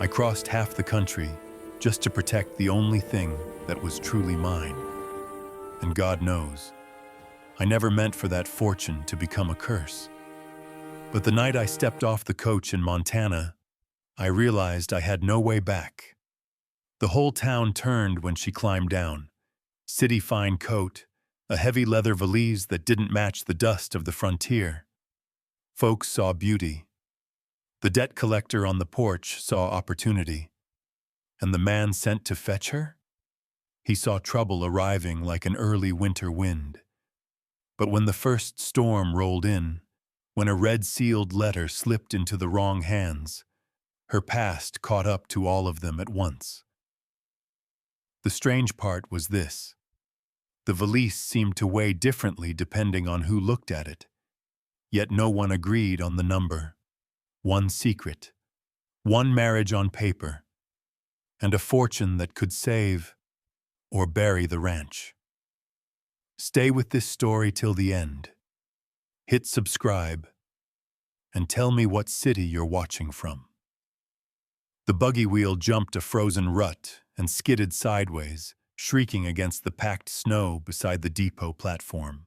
I crossed half the country just to protect the only thing that was truly mine. And God knows, I never meant for that fortune to become a curse. But the night I stepped off the coach in Montana, I realized I had no way back. The whole town turned when she climbed down. City fine coat, a heavy leather valise that didn't match the dust of the frontier. Folks saw beauty. The debt collector on the porch saw opportunity. And the man sent to fetch her? He saw trouble arriving like an early winter wind. But when the first storm rolled in, when a red-sealed letter slipped into the wrong hands, her past caught up to all of them at once. The strange part was this. The valise seemed to weigh differently depending on who looked at it. Yet no one agreed on the number. One secret, one marriage on paper, and a fortune that could save or bury the ranch. Stay with this story till the end. Hit subscribe, and tell me what city you're watching from. The buggy wheel jumped a frozen rut and skidded sideways, shrieking against the packed snow beside the depot platform.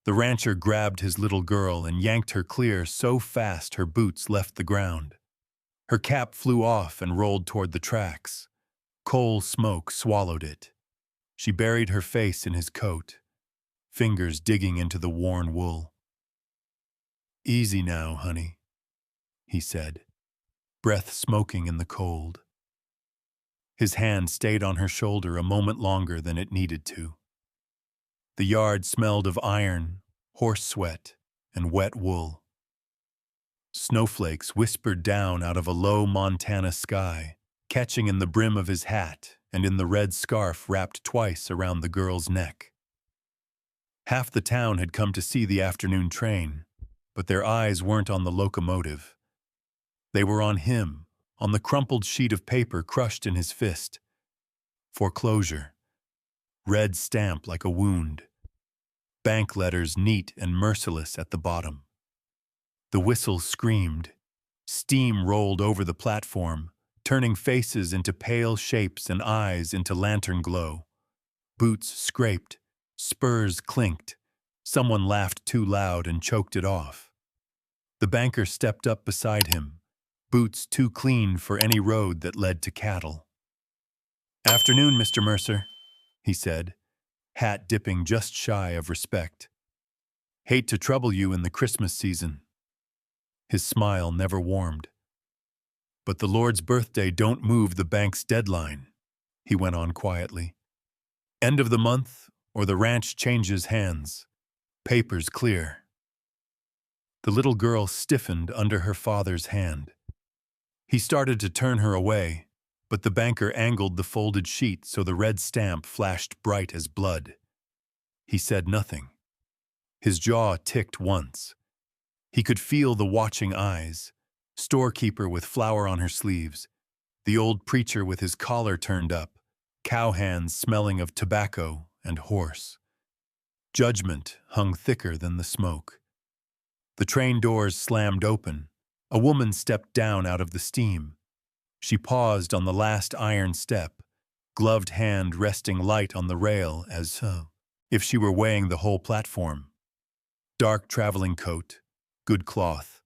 The rancher grabbed his little girl and yanked her clear so fast her boots left the ground. Her cap flew off and rolled toward the tracks. Coal smoke swallowed it. She buried her face in his coat, fingers digging into the worn wool. "Easy now, honey," he said, breath smoking in the cold. His hand stayed on her shoulder a moment longer than it needed to. The yard smelled of iron, horse sweat, and wet wool. Snowflakes whispered down out of a low Montana sky, catching in the brim of his hat and in the red scarf wrapped twice around the girl's neck. Half the town had come to see the afternoon train, but their eyes weren't on the locomotive. They were on him, on the crumpled sheet of paper crushed in his fist. Foreclosure. Red stamp like a wound. Bank letters neat and merciless at the bottom. The whistle screamed. Steam rolled over the platform, turning faces into pale shapes and eyes into lantern glow. Boots scraped, spurs clinked. Someone laughed too loud and choked it off. The banker stepped up beside him, boots too clean for any road that led to cattle. "Afternoon, Mr. Mercer," he said, hat dipping just shy of respect. "Hate to trouble you in the Christmas season." His smile never warmed. "But the Lord's birthday don't move the bank's deadline," he went on quietly. "End of the month, or the ranch changes hands. Papers clear." The little girl stiffened under her father's hand. He started to turn her away, but the banker angled the folded sheet so the red stamp flashed bright as blood. He said nothing. His jaw ticked once. He could feel the watching eyes, storekeeper with flour on her sleeves, the old preacher with his collar turned up, cow hands smelling of tobacco and horse. Judgment hung thicker than the smoke. The train doors slammed open. A woman stepped down out of the steam. She paused on the last iron step, gloved hand resting light on the rail as if she were weighing the whole platform. Dark traveling coat, good cloth,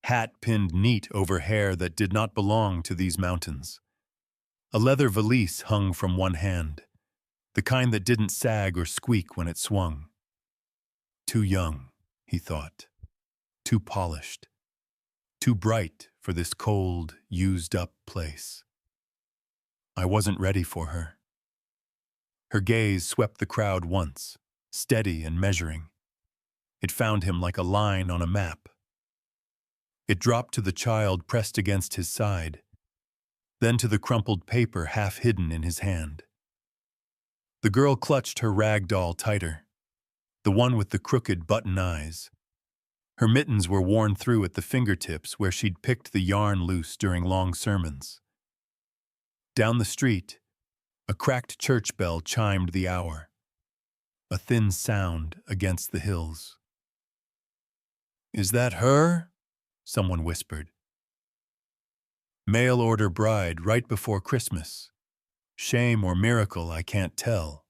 hat pinned neat over hair that did not belong to these mountains. A leather valise hung from one hand, the kind that didn't sag or squeak when it swung. Too young, he thought. Too polished. Too bright for this cold, used-up place. I wasn't ready for her. Her gaze swept the crowd once, steady and measuring. It found him like a line on a map. It dropped to the child pressed against his side, then to the crumpled paper half hidden in his hand. The girl clutched her rag doll tighter, the one with the crooked button eyes. Her mittens were worn through at the fingertips where she'd picked the yarn loose during long sermons. Down the street, a cracked church bell chimed the hour, a thin sound against the hills. "Is that her?" someone whispered. Mail order bride right before Christmas. Shame or miracle, I can't tell.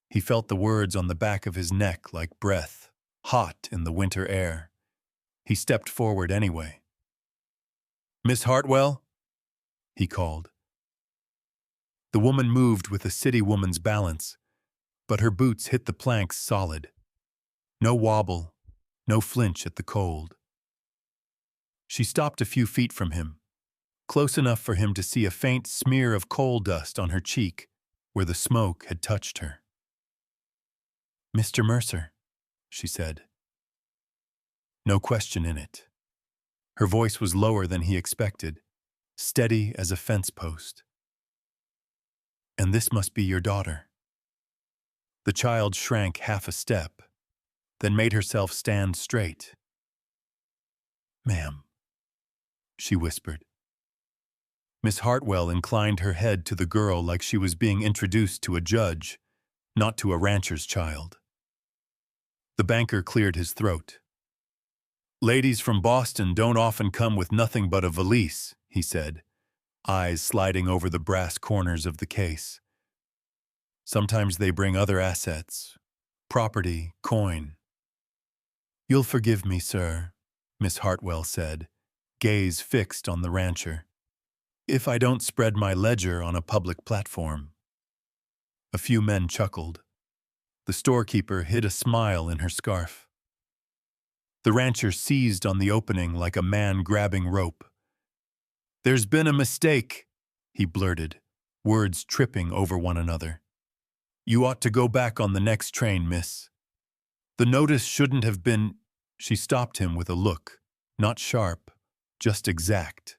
He felt the words on the back of his neck like breath, hot in the winter air. He stepped forward anyway. "Miss Hartwell?" he called. The woman moved with a city woman's balance, but her boots hit the planks solid. No wobble, no flinch at the cold. She stopped a few feet from him, close enough for him to see a faint smear of coal dust on her cheek where the smoke had touched her. "Mr. Mercer," she said. No question in it. Her voice was lower than he expected, steady as a fence post. "And this must be your daughter." The child shrank half a step, then made herself stand straight. "Ma'am," she whispered. Miss Hartwell inclined her head to the girl like she was being introduced to a judge, not to a rancher's child. The banker cleared his throat. "Ladies from Boston don't often come with nothing but a valise," he said, eyes sliding over the brass corners of the case. "Sometimes they bring other assets, property, coin." "You'll forgive me, sir," Miss Hartwell said, gaze fixed on the rancher, "if I don't spread my ledger on a public platform." A few men chuckled. The storekeeper hid a smile in her scarf. The rancher seized on the opening like a man grabbing rope. "There's been a mistake," he blurted, words tripping over one another. "You ought to go back on the next train, miss. The notice shouldn't have been—" She stopped him with a look, not sharp, just exact.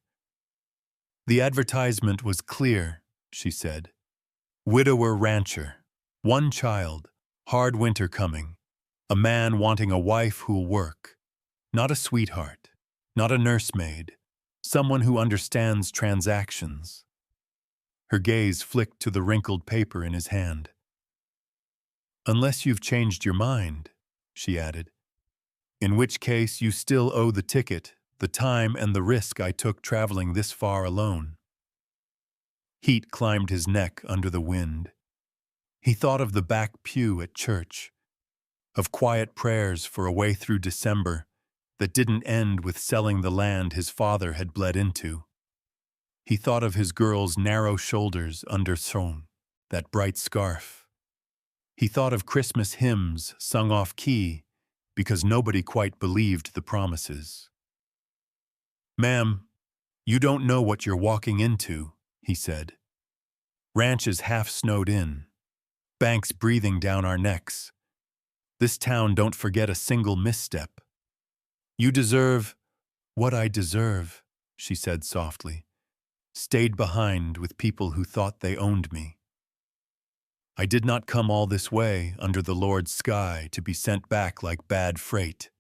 "The advertisement was clear," she said. "Widower rancher, one child, hard winter coming, a man wanting a wife who'll work. Not a sweetheart, not a nursemaid, someone who understands transactions." Her gaze flicked to the wrinkled paper in his hand. "Unless you've changed your mind," she added. "In which case you still owe the ticket, the time and the risk I took traveling this far alone." Heat climbed his neck under the wind. He thought of the back pew at church, of quiet prayers for a way through December that didn't end with selling the land his father had bled into. He thought of his girl's narrow shoulders under thrown, that bright scarf. He thought of Christmas hymns sung off key because nobody quite believed the promises. "Ma'am, you don't know what you're walking into," he said. "Ranch is half snowed in. Banks breathing down our necks. This town don't forget a single misstep. You deserve—" "What I deserve," she said softly. "Stayed behind with people who thought they owned me. I did not come all this way under the Lord's sky to be sent back like bad freight."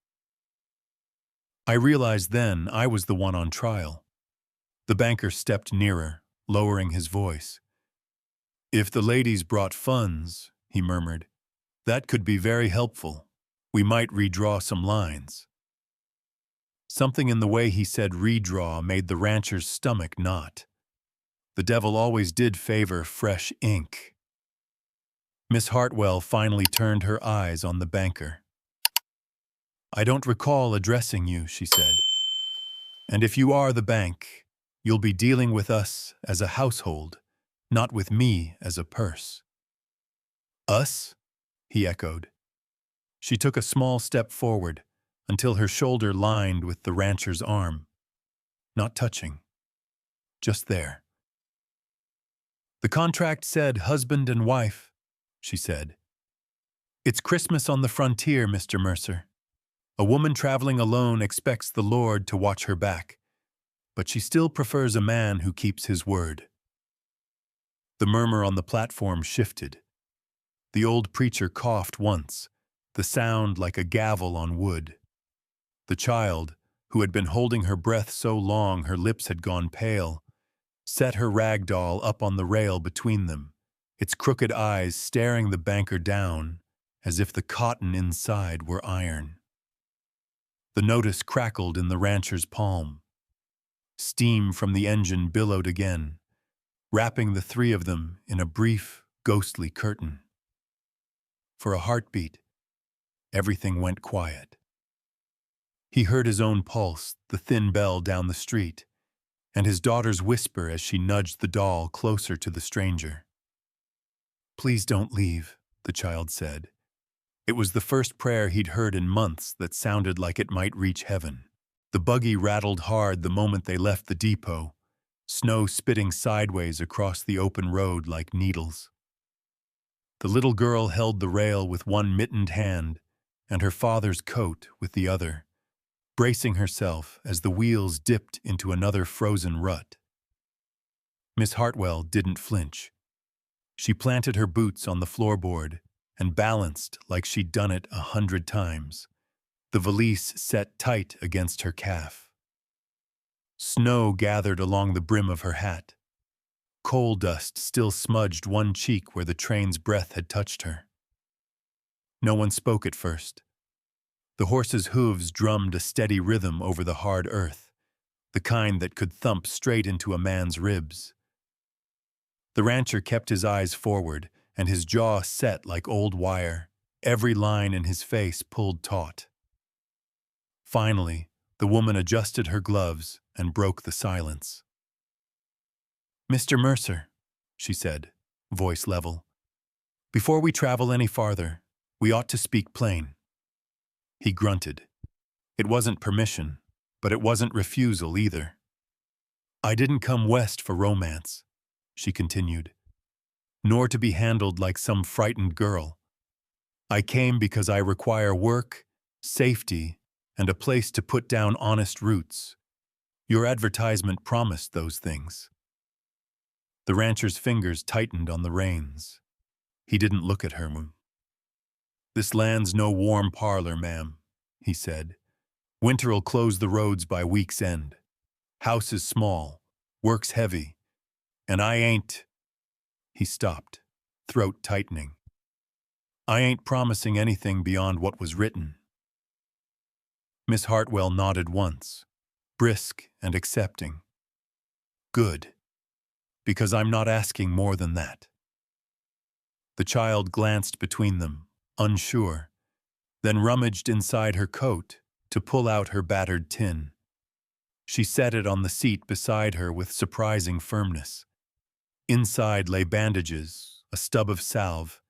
I realized then I was the one on trial. The banker stepped nearer, lowering his voice. "If the ladies brought funds," he murmured, "that could be very helpful. We might redraw some lines." Something in the way he said redraw made the rancher's stomach knot. The devil always did favor fresh ink. Miss Hartwell finally turned her eyes on the banker. "I don't recall addressing you," she said. "And if you are the bank, you'll be dealing with us as a household, not with me as a purse." "Us?" he echoed. She took a small step forward until her shoulder lined with the rancher's arm. Not touching. Just there. "The contract said husband and wife," she said. "It's Christmas on the frontier, Mr. Mercer. A woman traveling alone expects the Lord to watch her back, but she still prefers a man who keeps his word." The murmur on the platform shifted. The old preacher coughed once, the sound like a gavel on wood. The child, who had been holding her breath so long her lips had gone pale, set her rag doll up on the rail between them, its crooked eyes staring the banker down as if the cotton inside were iron. The notice crackled in the rancher's palm. Steam from the engine billowed again, wrapping the three of them in a brief, ghostly curtain. For a heartbeat, everything went quiet. He heard his own pulse, the thin bell down the street, and his daughter's whisper as she nudged the doll closer to the stranger. "Please don't leave," the child said. It was the first prayer he'd heard in months that sounded like it might reach heaven. The buggy rattled hard the moment they left the depot, snow spitting sideways across the open road like needles. The little girl held the rail with one mittened hand and her father's coat with the other, bracing herself as the wheels dipped into another frozen rut. Miss Hartwell didn't flinch. She planted her boots on the floorboard and balanced like she'd done it 100 times, the valise set tight against her calf. Snow gathered along the brim of her hat. Coal dust still smudged one cheek where the train's breath had touched her. No one spoke at first. The horse's hooves drummed a steady rhythm over the hard earth, the kind that could thump straight into a man's ribs. The rancher kept his eyes forward and his jaw set like old wire, every line in his face pulled taut. Finally, the woman adjusted her gloves and broke the silence. "Mr. Mercer," she said, voice level, "before we travel any farther, we ought to speak plain." He grunted. It wasn't permission, but it wasn't refusal either. "I didn't come west for romance," she continued, "nor to be handled like some frightened girl. I came because I require work, safety, and a place to put down honest roots. Your advertisement promised those things." The rancher's fingers tightened on the reins. He didn't look at her. "This land's no warm parlor, ma'am," he said. "Winter'll close the roads by week's end. House is small, work's heavy, and I ain't—" He stopped, throat tightening. "I ain't promising anything beyond what was written." Miss Hartwell nodded once, brisk and accepting. "Good, because I'm not asking more than that." The child glanced between them, unsure, then rummaged inside her coat to pull out her battered tin. She set it on the seat beside her with surprising firmness. Inside lay bandages, a stub of salve,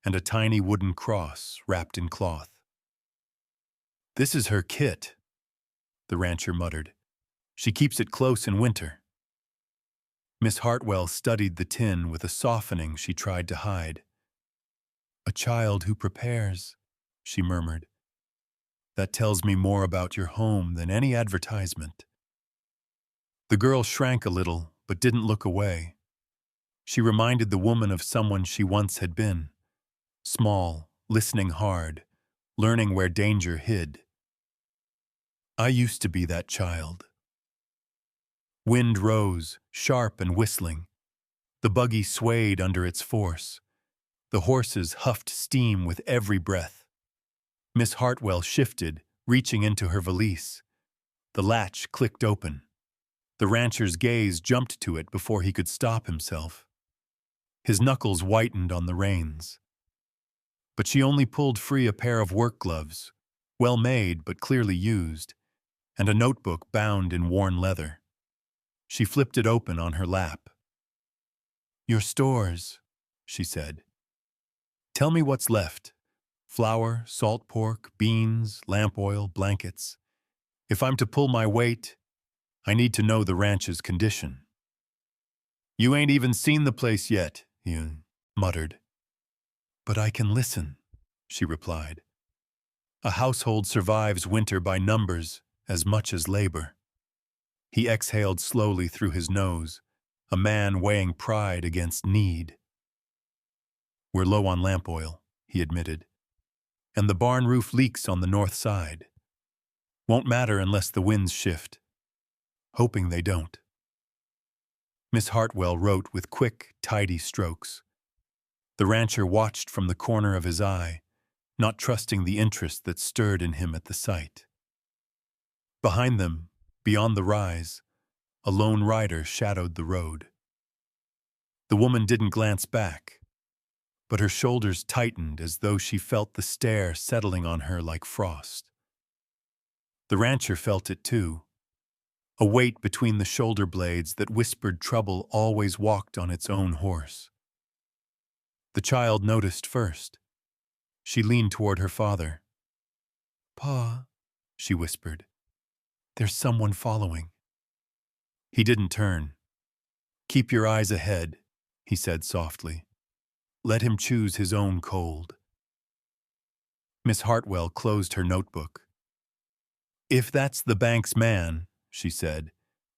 and a tiny wooden cross wrapped in cloth. "This is her kit," the rancher muttered. "She keeps it close in winter." Miss Hartwell studied the tin with a softening she tried to hide. "A child who prepares," she murmured. "That tells me more about your home than any advertisement." The girl shrank a little, but didn't look away. She reminded the woman of someone she once had been. Small, listening hard, learning where danger hid. "I used to be that child." Wind rose, sharp and whistling. The buggy swayed under its force. The horses huffed steam with every breath. Miss Hartwell shifted, reaching into her valise. The latch clicked open. The rancher's gaze jumped to it before he could stop himself. His knuckles whitened on the reins. But she only pulled free a pair of work gloves, well made but clearly used, and a notebook bound in worn leather. She flipped it open on her lap. "Your stores," she said. "Tell me what's left. Flour, salt pork, beans, lamp oil, blankets. If I'm to pull my weight, I need to know the ranch's condition." "You ain't even seen the place yet," he muttered. "But I can listen," she replied. "A household survives winter by numbers as much as labor." He exhaled slowly through his nose, a man weighing pride against need. "We're low on lamp oil," he admitted, "and the barn roof leaks on the north side. Won't matter unless the winds shift. Hoping they don't." Miss Hartwell wrote with quick, tidy strokes. The rancher watched from the corner of his eye, not trusting the interest that stirred in him at the sight. Behind them, beyond the rise, a lone rider shadowed the road. The woman didn't glance back, but her shoulders tightened as though she felt the stare settling on her like frost. The rancher felt it too, a weight between the shoulder blades that whispered trouble always walked on its own horse. The child noticed first. She leaned toward her father. "Pa," she whispered, "there's someone following." He didn't turn. "Keep your eyes ahead," he said softly. "Let him choose his own cold." Miss Hartwell closed her notebook. "If that's the bank's man," she said,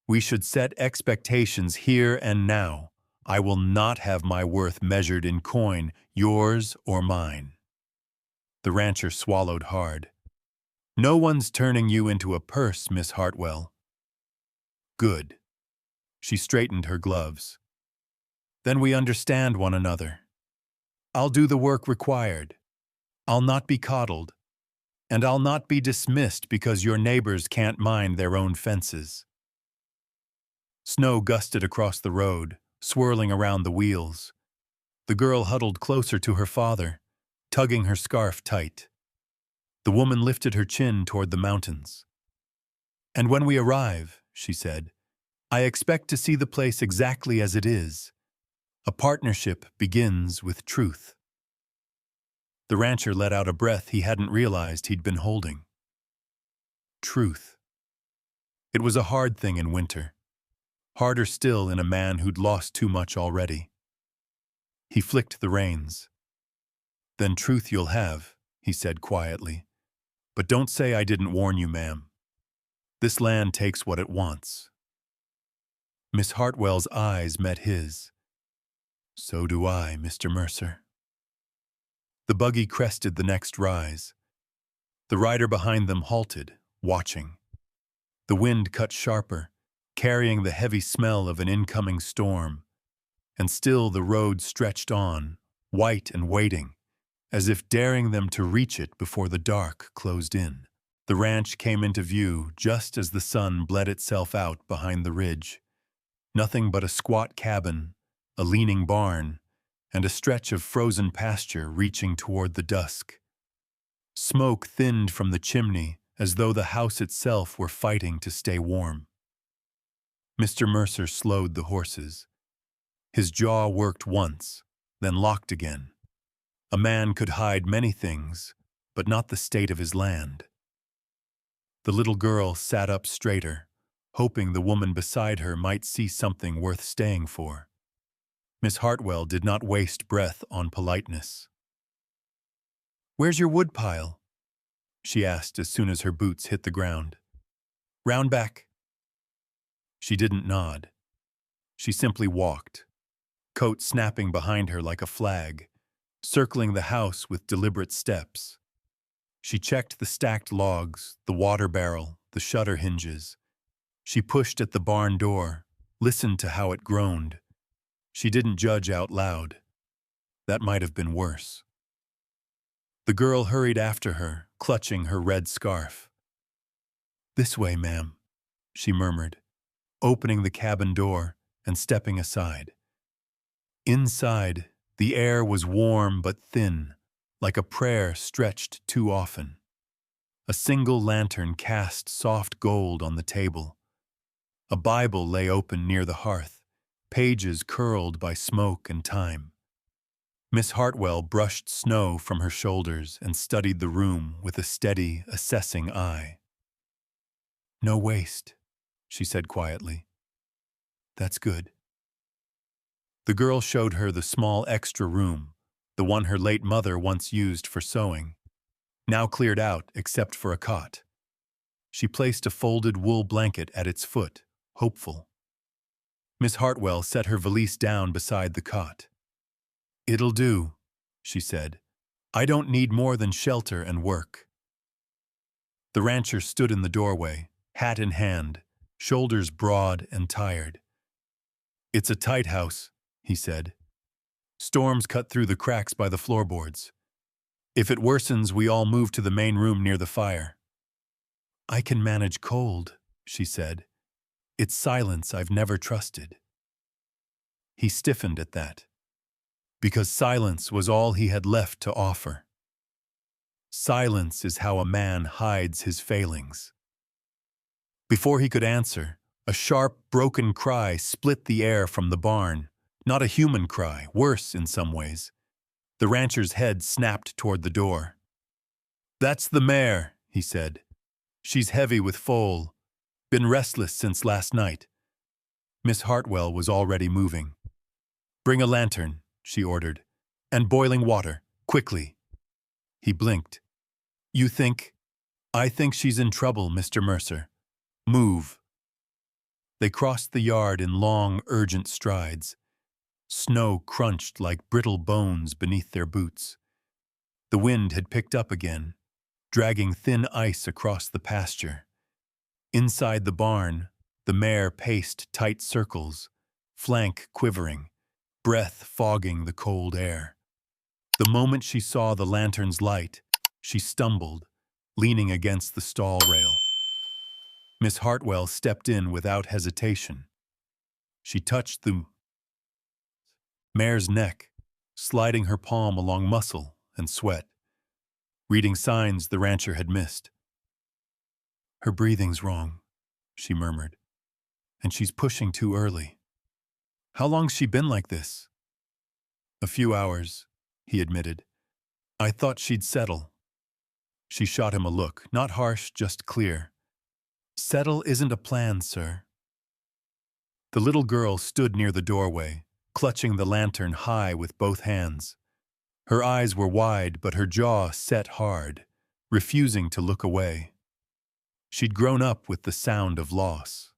"we should set expectations here and now. I will not have my worth measured in coin, yours or mine." The rancher swallowed hard. "No one's turning you into a purse, Miss Hartwell." "Good." She straightened her gloves. "Then we understand one another. I'll do the work required. I'll not be coddled. And I'll not be dismissed because your neighbors can't mind their own fences." Snow gusted across the road, swirling around the wheels. The girl huddled closer to her father, tugging her scarf tight. The woman lifted her chin toward the mountains. "And when we arrive," she said, "I expect to see the place exactly as it is. A partnership begins with truth." The rancher let out a breath he hadn't realized he'd been holding. Truth. It was a hard thing in winter. Harder still in a man who'd lost too much already. He flicked the reins. "Then truth you'll have," he said quietly. "But don't say I didn't warn you, ma'am. This land takes what it wants." Miss Hartwell's eyes met his. "So do I, Mr. Mercer." The buggy crested the next rise. The rider behind them halted, watching. The wind cut sharper, carrying the heavy smell of an incoming storm. And still the road stretched on, white and waiting, as if daring them to reach it before the dark closed in. The ranch came into view just as the sun bled itself out behind the ridge. Nothing but a squat cabin, a leaning barn, and a stretch of frozen pasture reaching toward the dusk. Smoke thinned from the chimney as though the house itself were fighting to stay warm. Mr. Mercer slowed the horses. His jaw worked once, then locked again. A man could hide many things, but not the state of his land. The little girl sat up straighter, hoping the woman beside her might see something worth staying for. Miss Hartwell did not waste breath on politeness. "Where's your woodpile?" she asked as soon as her boots hit the ground. "Round back." She didn't nod. She simply walked, coat snapping behind her like a flag, circling the house with deliberate steps. She checked the stacked logs, the water barrel, the shutter hinges. She pushed at the barn door, listened to how it groaned. She didn't judge out loud. That might have been worse. The girl hurried after her, clutching her red scarf. "This way, ma'am," she murmured, opening the cabin door and stepping aside. Inside, the air was warm but thin, like a prayer stretched too often. A single lantern cast soft gold on the table. A Bible lay open near the hearth, pages curled by smoke and time. Miss Hartwell brushed snow from her shoulders and studied the room with a steady, assessing eye. "No waste," she said quietly. "That's good." The girl showed her the small extra room, the one her late mother once used for sewing, now cleared out except for a cot. She placed a folded wool blanket at its foot, hopeful. Miss Hartwell set her valise down beside the cot. "It'll do," she said. "I don't need more than shelter and work." The rancher stood in the doorway, hat in hand, shoulders broad and tired. "It's a tight house," he said. "Storms cut through the cracks by the floorboards. If it worsens, we all move to the main room near the fire." "I can manage cold," she said. It's silence I've never trusted. He stiffened at that, because silence was all he had left to offer. Silence is how a man hides his failings. Before he could answer, a sharp, broken cry split the air from the barn. Not a human cry, worse in some ways. The rancher's head snapped toward the door. "That's the mare," he said. "She's heavy with foal. Been restless since last night." Miss Hartwell was already moving. "Bring a lantern," she ordered, "and boiling water, quickly." He blinked. "You think—" "I think she's in trouble, Mr. Mercer. Move." They crossed the yard in long, urgent strides. Snow crunched like brittle bones beneath their boots. The wind had picked up again, dragging thin ice across the pasture. Inside the barn, the mare paced tight circles, flank quivering, breath fogging the cold air. The moment she saw the lantern's light, she stumbled, leaning against the stall rail. Miss Hartwell stepped in without hesitation. She touched the mare's neck, sliding her palm along muscle and sweat, reading signs the rancher had missed. "Her breathing's wrong," she murmured, "and she's pushing too early." "How long's she been like this?" "A few hours," he admitted. "I thought she'd settle." She shot him a look, not harsh, just clear. "Settle isn't a plan, sir." The little girl stood near the doorway, clutching the lantern high with both hands. Her eyes were wide, but her jaw set hard, refusing to look away. She'd grown up with the sound of loss.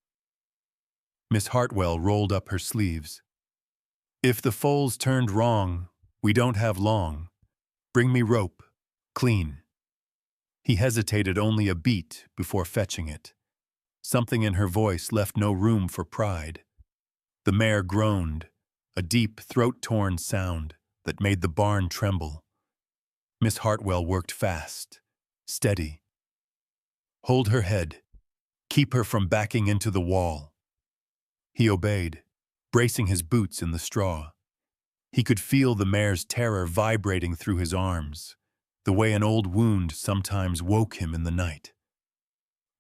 Miss Hartwell rolled up her sleeves. "If the foal's turned wrong, we don't have long. Bring me rope, clean." He hesitated only a beat before fetching it. Something in her voice left no room for pride. The mare groaned, a deep, throat-torn sound that made the barn tremble. Miss Hartwell worked fast, steady. "Hold her head. Keep her from backing into the wall." He obeyed, bracing his boots in the straw. He could feel the mare's terror vibrating through his arms, the way an old wound sometimes woke him in the night.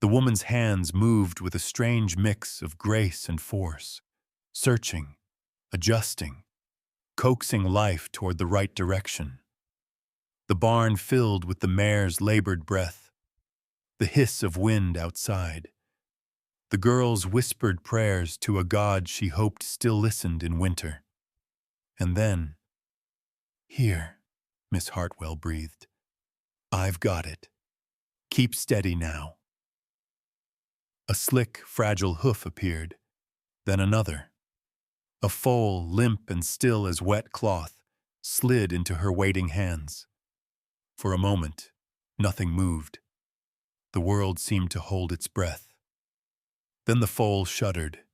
The woman's hands moved with a strange mix of grace and force, searching, adjusting, coaxing life toward the right direction. The barn filled with the mare's labored breath, the hiss of wind outside, the girl's whispered prayers to a God she hoped still listened in winter. And then, "Here," Miss Hartwell breathed. "I've got it. Keep steady now." A slick, fragile hoof appeared, then another. A foal, limp and still as wet cloth, slid into her waiting hands. For a moment, nothing moved. The world seemed to hold its breath. Then the foal shuddered,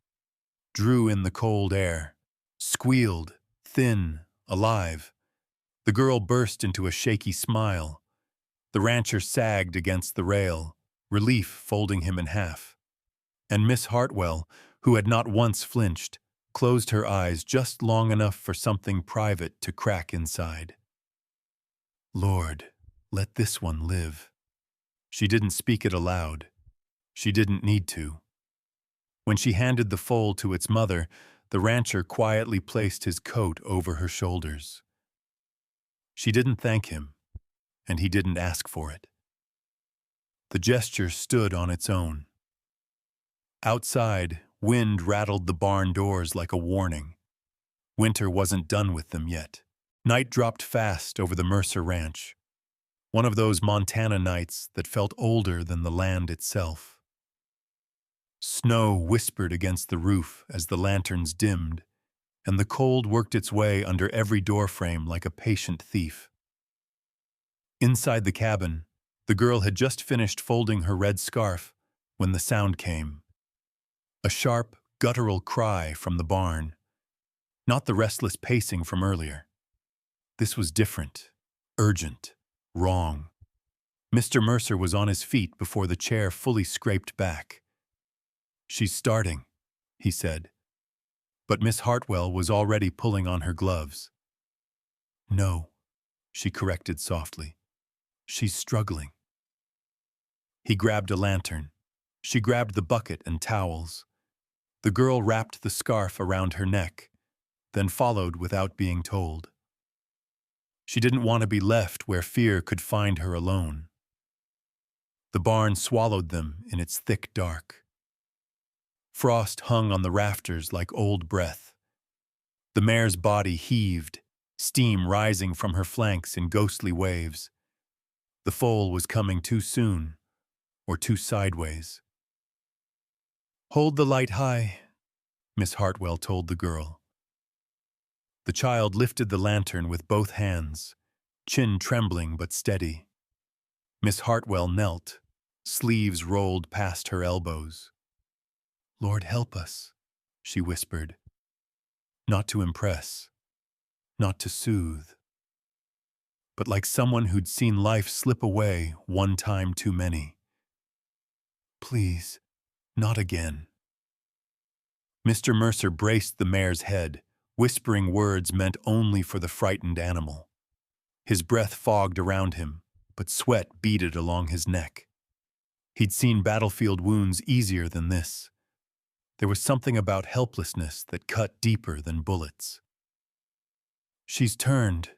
drew in the cold air, squealed, thin, alive. The girl burst into a shaky smile. The rancher sagged against the rail, relief folding him in half. And Miss Hartwell, who had not once flinched, closed her eyes just long enough for something private to crack inside. "Lord, let this one live." She didn't speak it aloud. She didn't need to. When she handed the foal to its mother, the rancher quietly placed his coat over her shoulders. She didn't thank him, and he didn't ask for it. The gesture stood on its own. Outside, wind rattled the barn doors like a warning. Winter wasn't done with them yet. Night dropped fast over the Mercer Ranch, one of those Montana nights that felt older than the land itself. Snow whispered against the roof as the lanterns dimmed, and the cold worked its way under every doorframe like a patient thief. Inside the cabin, the girl had just finished folding her red scarf when the sound came. A sharp, guttural cry from the barn. Not the restless pacing from earlier. This was different, urgent, wrong. Mr. Mercer was on his feet before the chair fully scraped back. "She's starting," he said. But Miss Hartwell was already pulling on her gloves. No, she corrected softly. She's struggling. He grabbed a lantern. She grabbed the bucket and towels. The girl wrapped the scarf around her neck, then followed without being told. She didn't want to be left where fear could find her alone. The barn swallowed them in its thick dark. Frost hung on the rafters like old breath. The mare's body heaved, steam rising from her flanks in ghostly waves. The foal was coming too soon, or too sideways. "Hold the light high," Miss Hartwell told the girl. The child lifted the lantern with both hands, chin trembling but steady. Miss Hartwell knelt, sleeves rolled past her elbows. "Lord, help us," she whispered. Not to impress, not to soothe, but like someone who'd seen life slip away one time too many. "Please, not again." Mr. Mercer braced the mare's head, whispering words meant only for the frightened animal. His breath fogged around him, but sweat beaded along his neck. He'd seen battlefield wounds easier than this. There was something about helplessness that cut deeper than bullets. "She's turned,"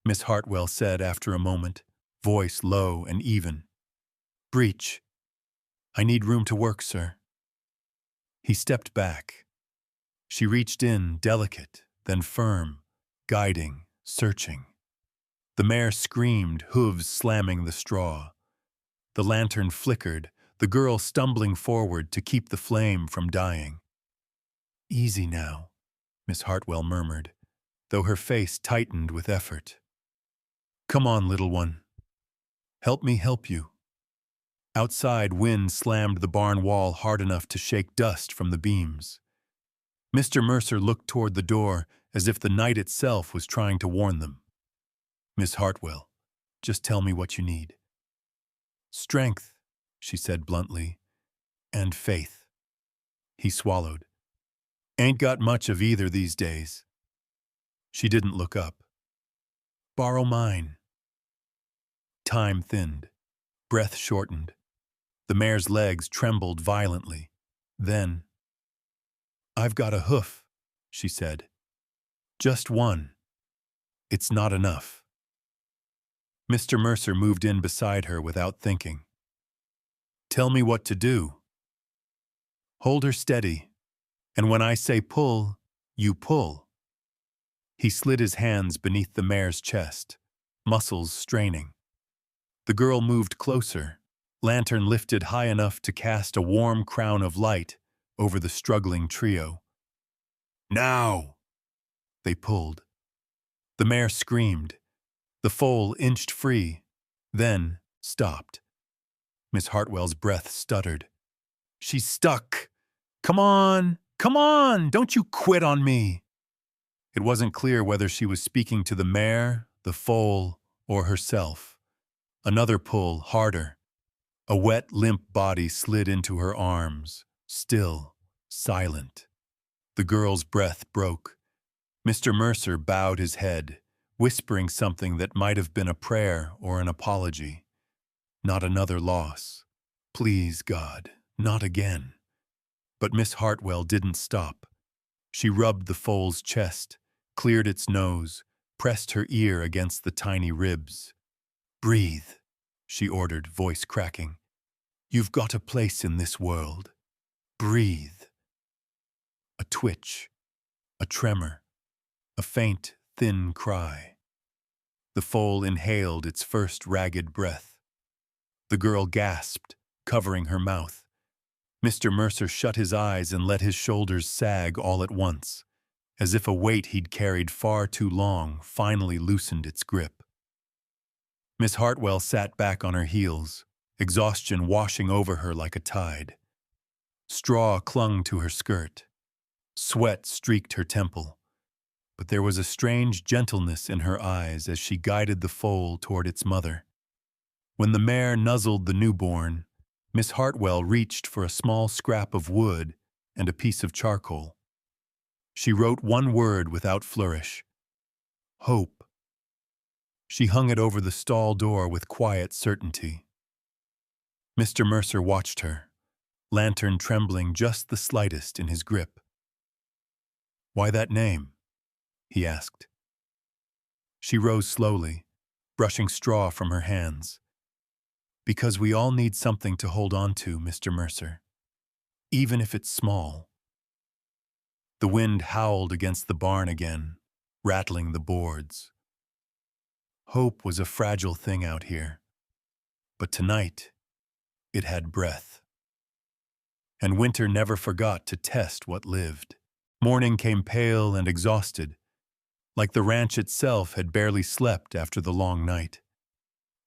Miss Hartwell said after a moment, voice low and even. "Breach. I need room to work, sir." He stepped back. She reached in, delicate, then firm, guiding, searching. The mare screamed, hooves slamming the straw. The lantern flickered, the girl stumbling forward to keep the flame from dying. "Easy now," Miss Hartwell murmured, though her face tightened with effort. "Come on, little one. Help me help you." Outside, wind slammed the barn wall hard enough to shake dust from the beams. Mr. Mercer looked toward the door as if the night itself was trying to warn them. "Miss Hartwell, just tell me what you need." "Strength," she said bluntly, "and faith." He swallowed. "Ain't got much of either these days." She didn't look up. "Borrow mine." Time thinned. Breath shortened. The mare's legs trembled violently. Then, "I've got a hoof," she said. "Just one. It's not enough." Mr. Mercer moved in beside her without thinking. "Tell me what to do." "Hold her steady, and when I say pull, you pull." He slid his hands beneath the mare's chest, muscles straining. The girl moved closer, lantern lifted high enough to cast a warm crown of light over the struggling trio. "Now!" They pulled. The mare screamed. The foal inched free, then stopped. Miss Hartwell's breath stuttered. "She's stuck! Come on! Come on! Don't you quit on me!" It wasn't clear whether she was speaking to the mare, the foal, or herself. Another pull, harder. A wet, limp body slid into her arms, still, silent. The girl's breath broke. Mr. Mercer bowed his head, whispering something that might have been a prayer or an apology. Not another loss. Please, God, not again. But Miss Hartwell didn't stop. She rubbed the foal's chest, cleared its nose, pressed her ear against the tiny ribs. "Breathe," she ordered, voice cracking. "You've got a place in this world. Breathe." A twitch, a tremor, a faint, thin cry. The foal inhaled its first ragged breath. The girl gasped, covering her mouth. Mr. Mercer shut his eyes and let his shoulders sag all at once, as if a weight he'd carried far too long finally loosened its grip. Miss Hartwell sat back on her heels, exhaustion washing over her like a tide. Straw clung to her skirt. Sweat streaked her temple. But there was a strange gentleness in her eyes as she guided the foal toward its mother. When the mare nuzzled the newborn, Miss Hartwell reached for a small scrap of wood and a piece of charcoal. She wrote one word without flourish: hope. She hung it over the stall door with quiet certainty. Mr. Mercer watched her, lantern trembling just the slightest in his grip. "Why that name?" he asked. She rose slowly, brushing straw from her hands. "Because we all need something to hold on to, Mr. Mercer, even if it's small." The wind howled against the barn again, rattling the boards. Hope was a fragile thing out here, but tonight it had breath. And winter never forgot to test what lived. Morning came pale and exhausted, like the ranch itself had barely slept after the long night.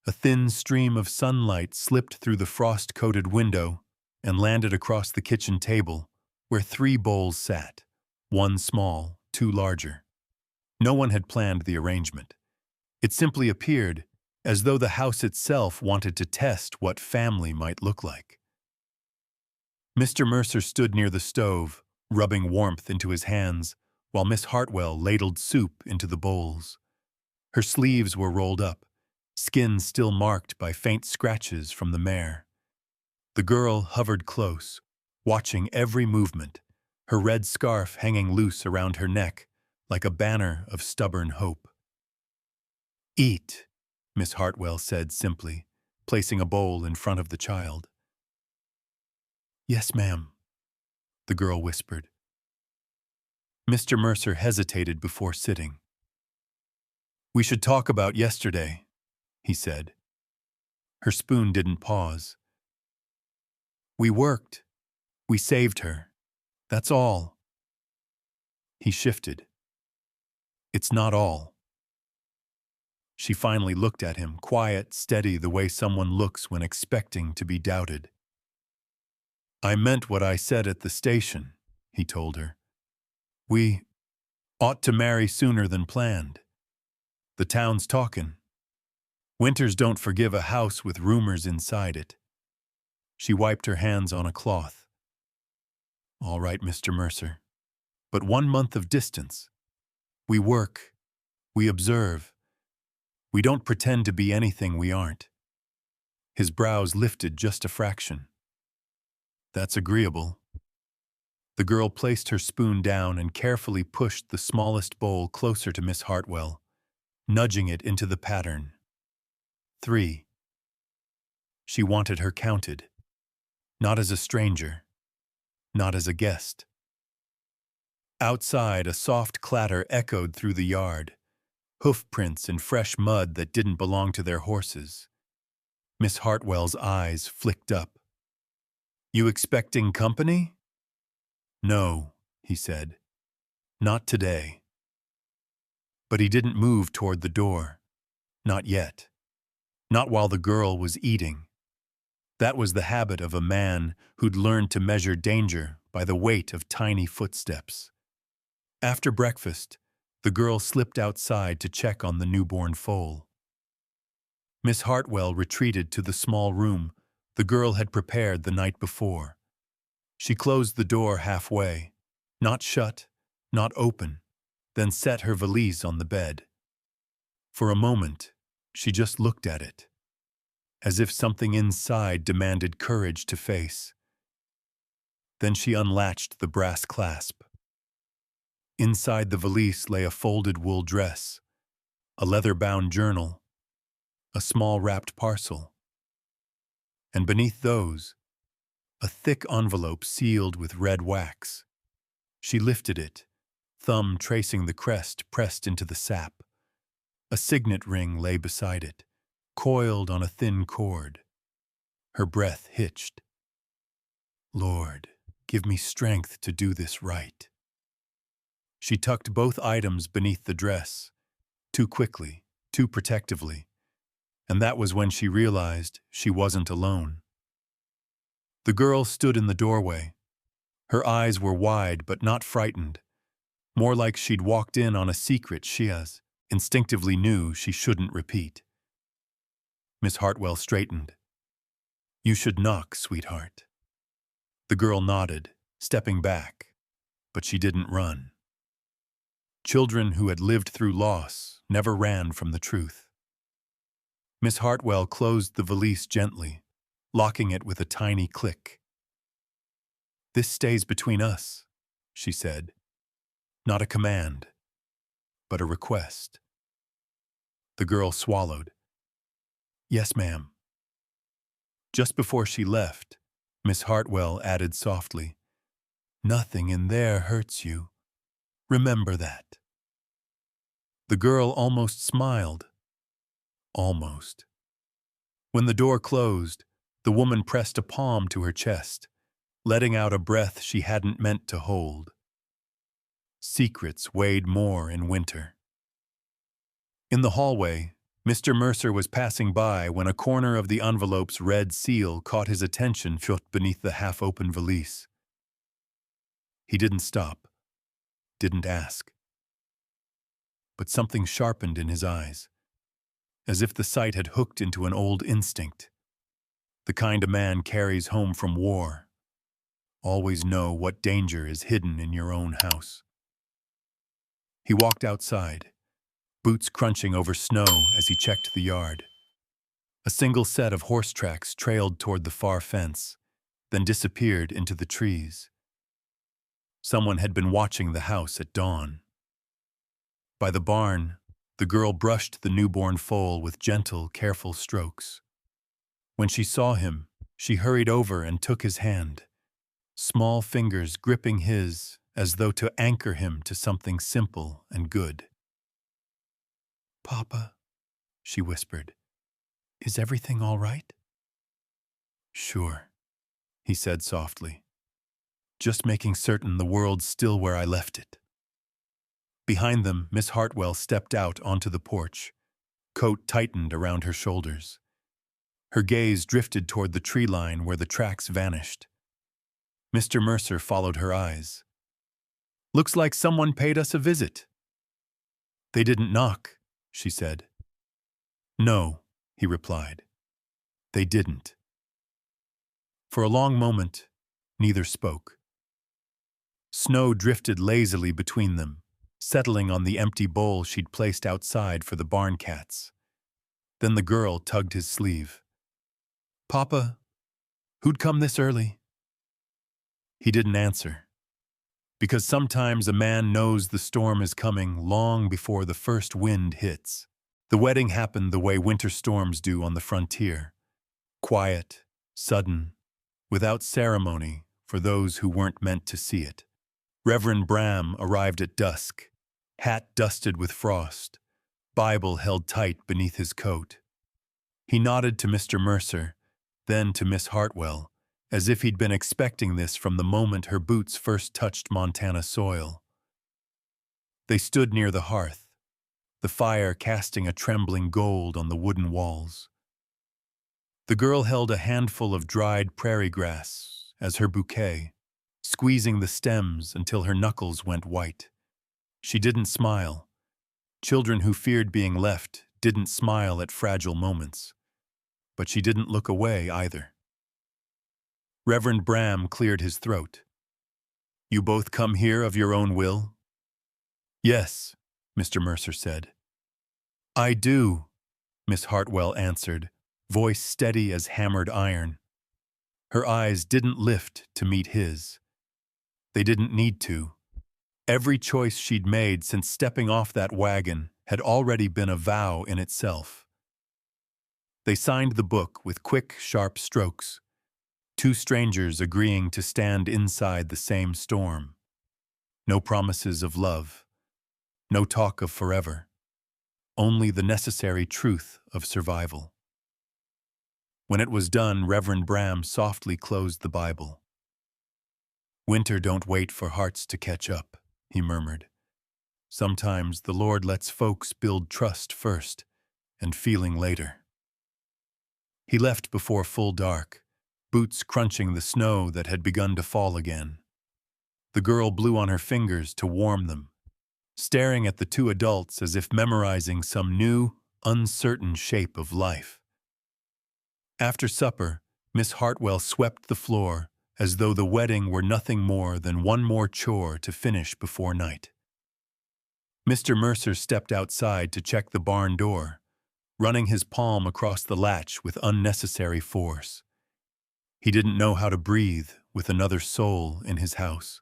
A thin stream of sunlight slipped through the frost-coated window and landed across the kitchen table, where 3 bowls sat, one small, 2 larger. No one had planned the arrangement. It simply appeared as though the house itself wanted to test what family might look like. Mr. Mercer stood near the stove, rubbing warmth into his hands, while Miss Hartwell ladled soup into the bowls. Her sleeves were rolled up, skin still marked by faint scratches from the mare. The girl hovered close, watching every movement, her red scarf hanging loose around her neck like a banner of stubborn hope. "Eat," Miss Hartwell said simply, placing a bowl in front of the child. "Yes, ma'am," the girl whispered. Mr. Mercer hesitated before sitting. "We should talk about yesterday," he said. Her spoon didn't pause. "We worked. We saved her. That's all." He shifted. "It's not all." She finally looked at him, quiet, steady, the way someone looks when expecting to be doubted. "I meant what I said at the station," he told her. "We ought to marry sooner than planned. The town's talkin'. Winters don't forgive a house with rumors inside it." She wiped her hands on a cloth. "All right, Mr. Mercer. But 1 month of distance. We work. We observe. We don't pretend to be anything we aren't." His brows lifted just a fraction. "That's agreeable." The girl placed her spoon down and carefully pushed the smallest bowl closer to Miss Hartwell, nudging it into the pattern. 3. She wanted her counted. Not as a stranger. Not as a guest. Outside, a soft clatter echoed through the yard, hoof prints in fresh mud that didn't belong to their horses. Miss Hartwell's eyes flicked up. "You expecting company?" "No," he said. "Not today." But he didn't move toward the door. Not yet. Not while the girl was eating. That was the habit of a man who'd learned to measure danger by the weight of tiny footsteps. After breakfast, the girl slipped outside to check on the newborn foal. Miss Hartwell retreated to the small room the girl had prepared the night before. She closed the door halfway, not shut, not open, then set her valise on the bed. For a moment, she just looked at it, as if something inside demanded courage to face. Then she unlatched the brass clasp. Inside the valise lay a folded wool dress, a leather-bound journal, a small wrapped parcel. And beneath those, a thick envelope sealed with red wax. She lifted it, thumb tracing the crest pressed into the sap. A signet ring lay beside it, coiled on a thin cord. Her breath hitched. "Lord, give me strength to do this right." She tucked both items beneath the dress, too quickly, too protectively, and that was when she realized she wasn't alone. The girl stood in the doorway. Her eyes were wide but not frightened, more like she'd walked in on a secret she instinctively knew she shouldn't repeat. Miss Hartwell straightened. "You should knock, sweetheart." The girl nodded, stepping back, but she didn't run. Children who had lived through loss never ran from the truth. Miss Hartwell closed the valise gently, locking it with a tiny click. "This stays between us," she said. Not a command, but a request. The girl swallowed. "Yes, ma'am." Just before she left, Miss Hartwell added softly, "Nothing in there hurts you. Remember that." The girl almost smiled. Almost. When the door closed, the woman pressed a palm to her chest, letting out a breath she hadn't meant to hold. Secrets weighed more in winter. In the hallway, Mr. Mercer was passing by when a corner of the envelope's red seal caught his attention beneath the half-open valise. He didn't stop, didn't ask. But something sharpened in his eyes, as if the sight had hooked into an old instinct, the kind a man carries home from war. Always know what danger is hidden in your own house. He walked outside, boots crunching over snow as he checked the yard. A single set of horse tracks trailed toward the far fence, then disappeared into the trees. Someone had been watching the house at dawn. By the barn, the girl brushed the newborn foal with gentle, careful strokes. When she saw him, she hurried over and took his hand, small fingers gripping his as though to anchor him to something simple and good. "Papa," she whispered, "is everything all right?" "Sure," he said softly. "Just making certain the world's still where I left it." Behind them, Miss Hartwell stepped out onto the porch, coat tightened around her shoulders. Her gaze drifted toward the tree line where the tracks vanished. Mr. Mercer followed her eyes. "Looks like someone paid us a visit." "They didn't knock," she said. "No," he replied. "They didn't." For a long moment, neither spoke. Snow drifted lazily between them, settling on the empty bowl she'd placed outside for the barn cats. Then the girl tugged his sleeve. "Papa, who'd come this early?" He didn't answer. Because sometimes a man knows the storm is coming long before the first wind hits. The wedding happened the way winter storms do on the frontier. Quiet, sudden, without ceremony for those who weren't meant to see it. Reverend Bram arrived at dusk, hat dusted with frost, Bible held tight beneath his coat. He nodded to Mr. Mercer, then to Miss Hartwell, as if he'd been expecting this from the moment her boots first touched Montana soil. They stood near the hearth, the fire casting a trembling gold on the wooden walls. The girl held a handful of dried prairie grass as her bouquet, squeezing the stems until her knuckles went white. She didn't smile. Children who feared being left didn't smile at fragile moments. But she didn't look away either. Reverend Bram cleared his throat. "You both come here of your own will?" "Yes," Mr. Mercer said. "I do," Miss Hartwell answered, voice steady as hammered iron. Her eyes didn't lift to meet his. They didn't need to. Every choice she'd made since stepping off that wagon had already been a vow in itself. They signed the book with quick, sharp strokes, two strangers agreeing to stand inside the same storm. No promises of love, no talk of forever, only the necessary truth of survival. When it was done, Reverend Bram softly closed the Bible. "Winter don't wait for hearts to catch up," he murmured. "Sometimes the Lord lets folks build trust first and feeling later." He left before full dark, boots crunching the snow that had begun to fall again. The girl blew on her fingers to warm them, staring at the two adults as if memorizing some new, uncertain shape of life. After supper, Miss Hartwell swept the floor, as though the wedding were nothing more than one more chore to finish before night. Mr. Mercer stepped outside to check the barn door, running his palm across the latch with unnecessary force. He didn't know how to breathe with another soul in his house.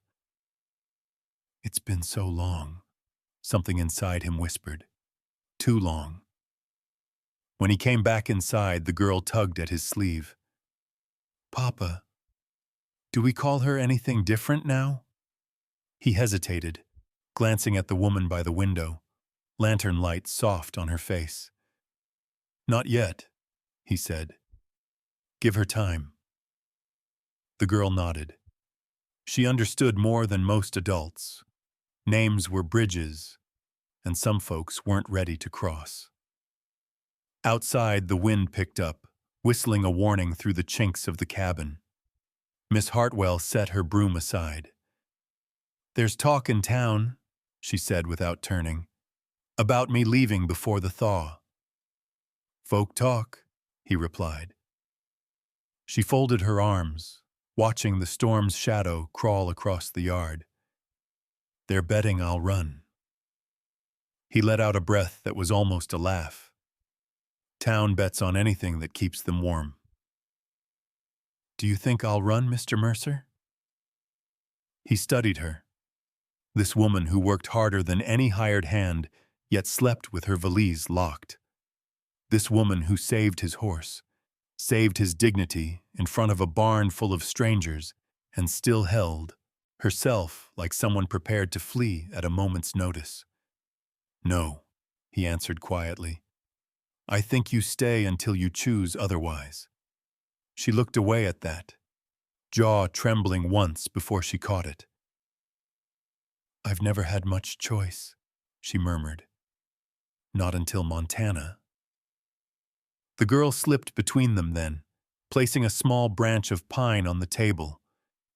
"It's been so long," something inside him whispered. "Too long." When he came back inside, the girl tugged at his sleeve. "Papa, do we call her anything different now?" He hesitated, glancing at the woman by the window, lantern light soft on her face. "Not yet," he said. "Give her time." The girl nodded. She understood more than most adults. Names were bridges, and some folks weren't ready to cross. Outside, the wind picked up, whistling a warning through the chinks of the cabin. Miss Hartwell set her broom aside. "There's talk in town," she said without turning, "about me leaving before the thaw." "Folk talk," he replied. She folded her arms, watching the storm's shadow crawl across the yard. "They're betting I'll run." He let out a breath that was almost a laugh. Town bets on anything that keeps them warm. "Do you think I'll run, Mr. Mercer?" He studied her. This woman who worked harder than any hired hand, yet slept with her valise locked. This woman who saved his horse, saved his dignity in front of a barn full of strangers, and still held herself like someone prepared to flee at a moment's notice. "No," he answered quietly. "I think you stay until you choose otherwise." She looked away at that, jaw trembling once before she caught it. "I've never had much choice," she murmured. "Not until Montana." The girl slipped between them then, placing a small branch of pine on the table,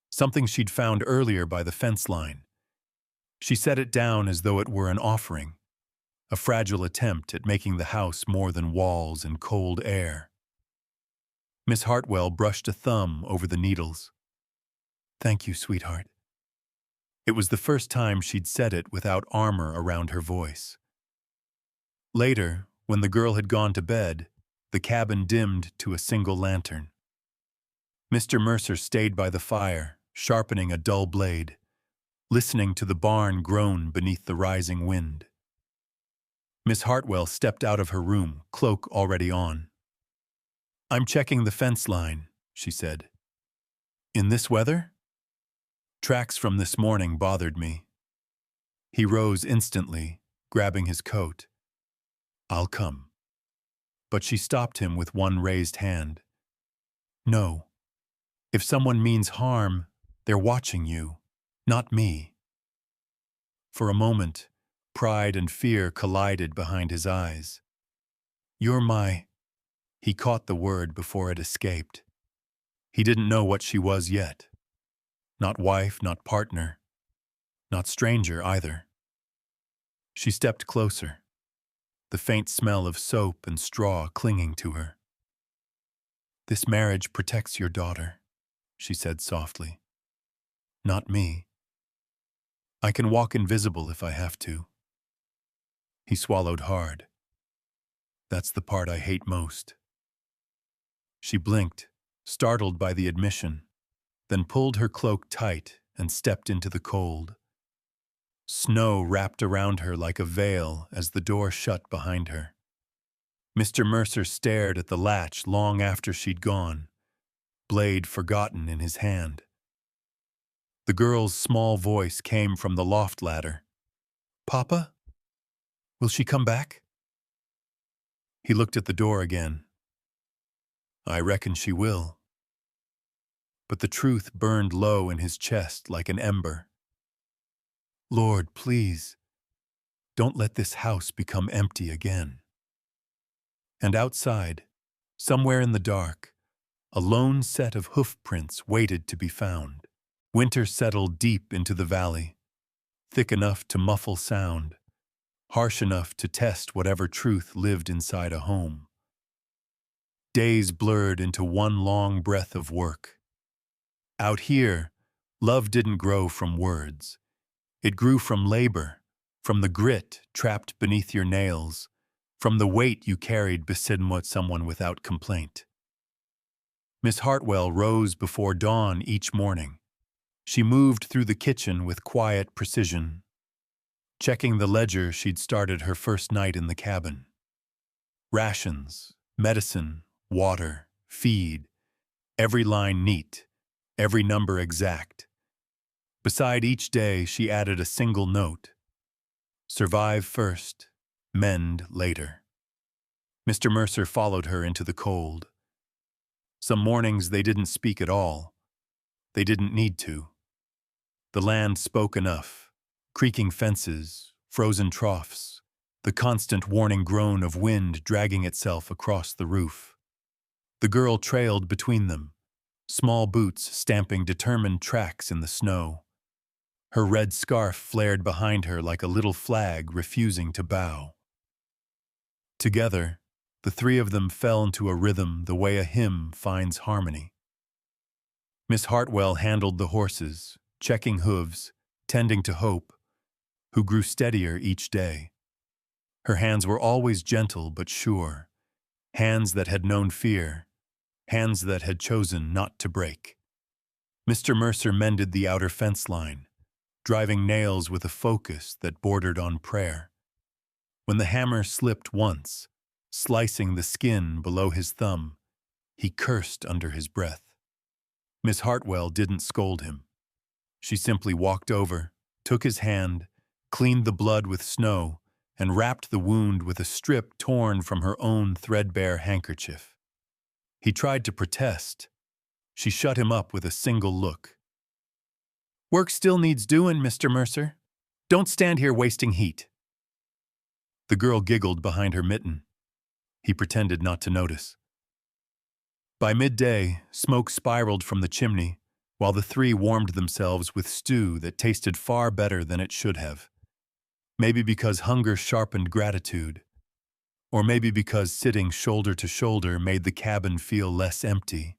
something she'd found earlier by the fence line. She set it down as though it were an offering, a fragile attempt at making the house more than walls and cold air. Miss Hartwell brushed a thumb over the needles. "Thank you, sweetheart." It was the first time she'd said it without armor around her voice. Later, when the girl had gone to bed, the cabin dimmed to a single lantern. Mr. Mercer stayed by the fire, sharpening a dull blade, listening to the barn groan beneath the rising wind. Miss Hartwell stepped out of her room, cloak already on. "I'm checking the fence line," she said. "In this weather?" "Tracks from this morning bothered me." He rose instantly, grabbing his coat. "I'll come." But she stopped him with one raised hand. "No. If someone means harm, they're watching you, not me." For a moment, pride and fear collided behind his eyes. "You're my—" He caught the word before it escaped. He didn't know what she was yet. Not wife, not partner, not stranger either. She stepped closer, the faint smell of soap and straw clinging to her. "This marriage protects your daughter," she said softly. "Not me. I can walk invisible if I have to." He swallowed hard. "That's the part I hate most." She blinked, startled by the admission, then pulled her cloak tight and stepped into the cold. Snow wrapped around her like a veil as the door shut behind her. Mr. Mercer stared at the latch long after she'd gone, blade forgotten in his hand. The girl's small voice came from the loft ladder. "Papa? Will she come back?" He looked at the door again. "I reckon she will." But the truth burned low in his chest like an ember. "Lord, please, don't let this house become empty again." And outside, somewhere in the dark, a lone set of hoof prints waited to be found. Winter settled deep into the valley, thick enough to muffle sound, harsh enough to test whatever truth lived inside a home. Days blurred into one long breath of work. Out here, love didn't grow from words. It grew from labor, from the grit trapped beneath your nails, from the weight you carried beside someone without complaint. Miss Hartwell rose before dawn each morning. She moved through the kitchen with quiet precision, checking the ledger she'd started her first night in the cabin. Rations, medicine, water, feed, every line neat, every number exact. Beside each day, she added a single note: survive first, mend later. Mr. Mercer followed her into the cold. Some mornings they didn't speak at all. They didn't need to. The land spoke enough: creaking fences, frozen troughs, the constant warning groan of wind dragging itself across the roof. The girl trailed between them, small boots stamping determined tracks in the snow. Her red scarf flared behind her like a little flag refusing to bow. Together, the three of them fell into a rhythm the way a hymn finds harmony. Miss Hartwell handled the horses, checking hooves, tending to Hope, who grew steadier each day. Her hands were always gentle but sure, hands that had known fear, hands that had chosen not to break. Mr. Mercer mended the outer fence line, driving nails with a focus that bordered on prayer. When the hammer slipped once, slicing the skin below his thumb, he cursed under his breath. Miss Hartwell didn't scold him. She simply walked over, took his hand, cleaned the blood with snow, and wrapped the wound with a strip torn from her own threadbare handkerchief. He tried to protest. She shut him up with a single look. "Work still needs doing, Mr. Mercer. Don't stand here wasting heat." The girl giggled behind her mitten. He pretended not to notice. By midday, smoke spiraled from the chimney, while the three warmed themselves with stew that tasted far better than it should have. Maybe because hunger sharpened gratitude, or maybe because sitting shoulder to shoulder made the cabin feel less empty.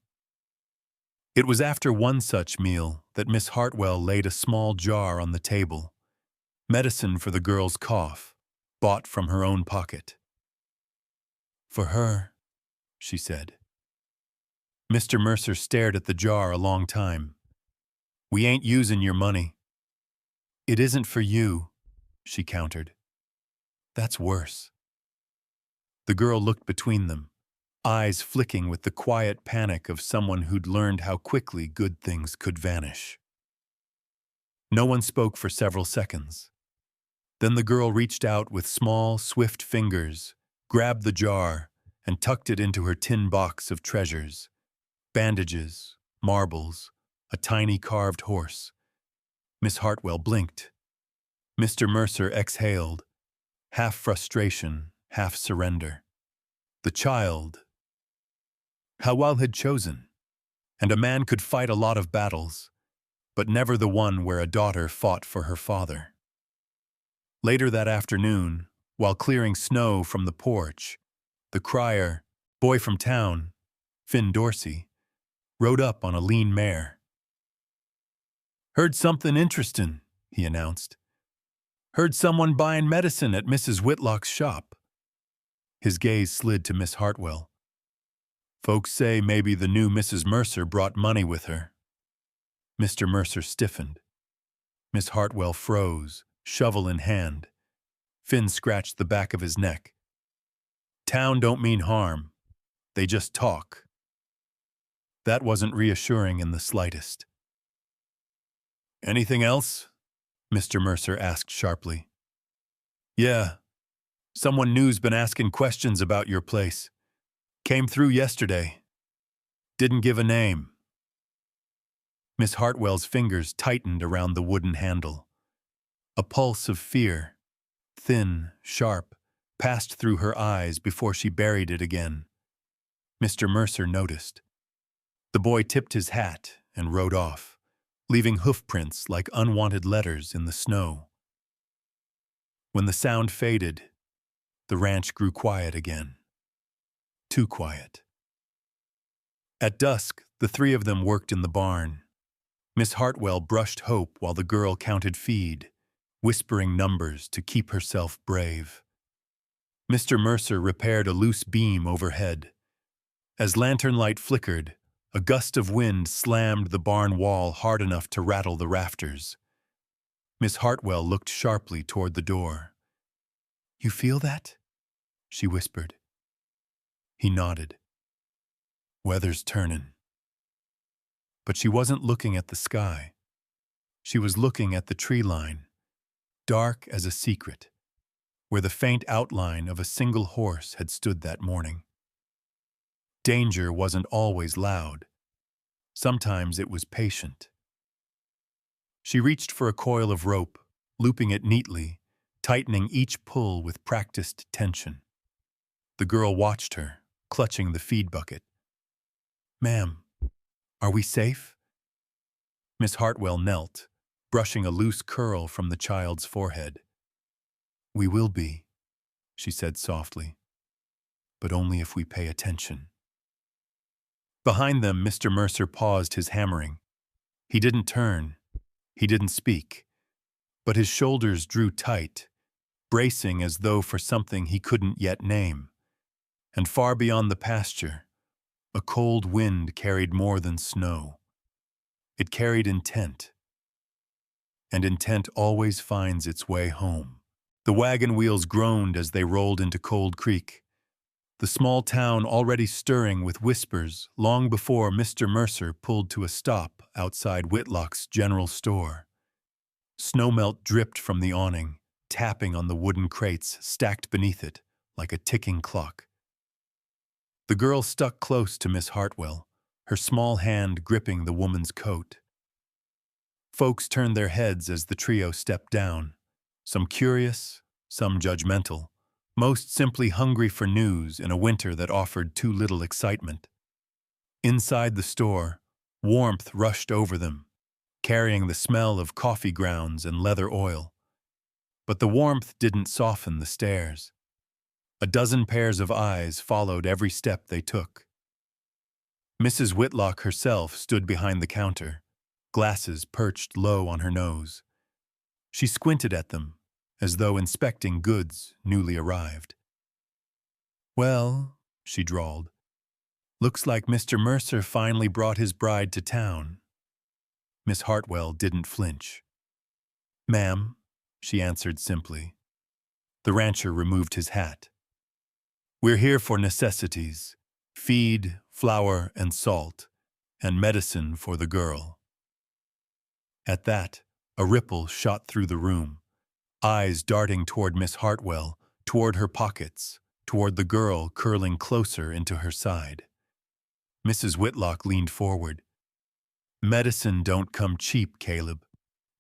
It was after one such meal that Miss Hartwell laid a small jar on the table, medicine for the girl's cough, bought from her own pocket. "For her," she said. Mr. Mercer stared at the jar a long time. "We ain't using your money." "It isn't for you," she countered. "That's worse." The girl looked between them, eyes flicking with the quiet panic of someone who'd learned how quickly good things could vanish. No one spoke for several seconds. Then the girl reached out with small, swift fingers, grabbed the jar, and tucked it into her tin box of treasures: bandages, marbles, a tiny carved horse. Miss Hartwell blinked. Mr. Mercer exhaled, half frustration, half surrender. The child. Howell had chosen, and a man could fight a lot of battles, but never the one where a daughter fought for her father. Later that afternoon, while clearing snow from the porch, the crier, boy from town, Finn Dorsey, rode up on a lean mare. "Heard something interesting," he announced. "Heard someone buying medicine at Mrs. Whitlock's shop." His gaze slid to Miss Hartwell. "Folks say maybe the new Mrs. Mercer brought money with her." Mr. Mercer stiffened. Miss Hartwell froze, shovel in hand. Finn scratched the back of his neck. "Town don't mean harm. They just talk." That wasn't reassuring in the slightest. "Anything else?" Mr. Mercer asked sharply. "Yeah. Someone new's been asking questions about your place. Came through yesterday. Didn't give a name." Miss Hartwell's fingers tightened around the wooden handle. A pulse of fear, thin, sharp, passed through her eyes before she buried it again. Mr. Mercer noticed. The boy tipped his hat and rode off, leaving hoofprints like unwanted letters in the snow. When the sound faded, the ranch grew quiet again. Too quiet. At dusk, the three of them worked in the barn, Miss Hartwell brushed hope while the girl counted feed, whispering numbers to keep herself brave. Mr. Mercer repaired a loose beam overhead. As lantern light flickered, a gust of wind slammed the barn wall hard enough to rattle the rafters. Miss Hartwell looked sharply toward the door. "You feel that?" she whispered. He nodded. "Weather's turnin'." But she wasn't looking at the sky. She was looking at the tree line, dark as a secret, where the faint outline of a single horse had stood that morning. Danger wasn't always loud. Sometimes it was patient. She reached for a coil of rope, looping it neatly, tightening each pull with practiced tension. The girl watched her, clutching the feed bucket. "Ma'am, are we safe?" Miss Hartwell knelt, brushing a loose curl from the child's forehead. "We will be," she said softly, "but only if we pay attention." Behind them, Mr. Mercer paused his hammering. He didn't turn. He didn't speak. But his shoulders drew tight, bracing as though for something he couldn't yet name. And far beyond the pasture, a cold wind carried more than snow. It carried intent. And intent always finds its way home. The wagon wheels groaned as they rolled into Cold Creek, the small town already stirring with whispers long before Mr. Mercer pulled to a stop outside Whitlock's general store. Snowmelt dripped from the awning, tapping on the wooden crates stacked beneath it like a ticking clock. The girl stuck close to Miss Hartwell, her small hand gripping the woman's coat. Folks turned their heads as the trio stepped down, some curious, some judgmental, most simply hungry for news in a winter that offered too little excitement. Inside the store, warmth rushed over them, carrying the smell of coffee grounds and leather oil. But the warmth didn't soften the stares. A dozen pairs of eyes followed every step they took. Mrs. Whitlock herself stood behind the counter, glasses perched low on her nose. She squinted at them, as though inspecting goods newly arrived. "Well," she drawled, "looks like Mr. Mercer finally brought his bride to town." Miss Hartwell didn't flinch. "Ma'am," she answered simply. The rancher removed his hat. "We're here for necessities, feed, flour, and salt, and medicine for the girl." At that, a ripple shot through the room, eyes darting toward Miss Hartwell, toward her pockets, toward the girl curling closer into her side. Mrs. Whitlock leaned forward. "Medicine don't come cheap, Caleb,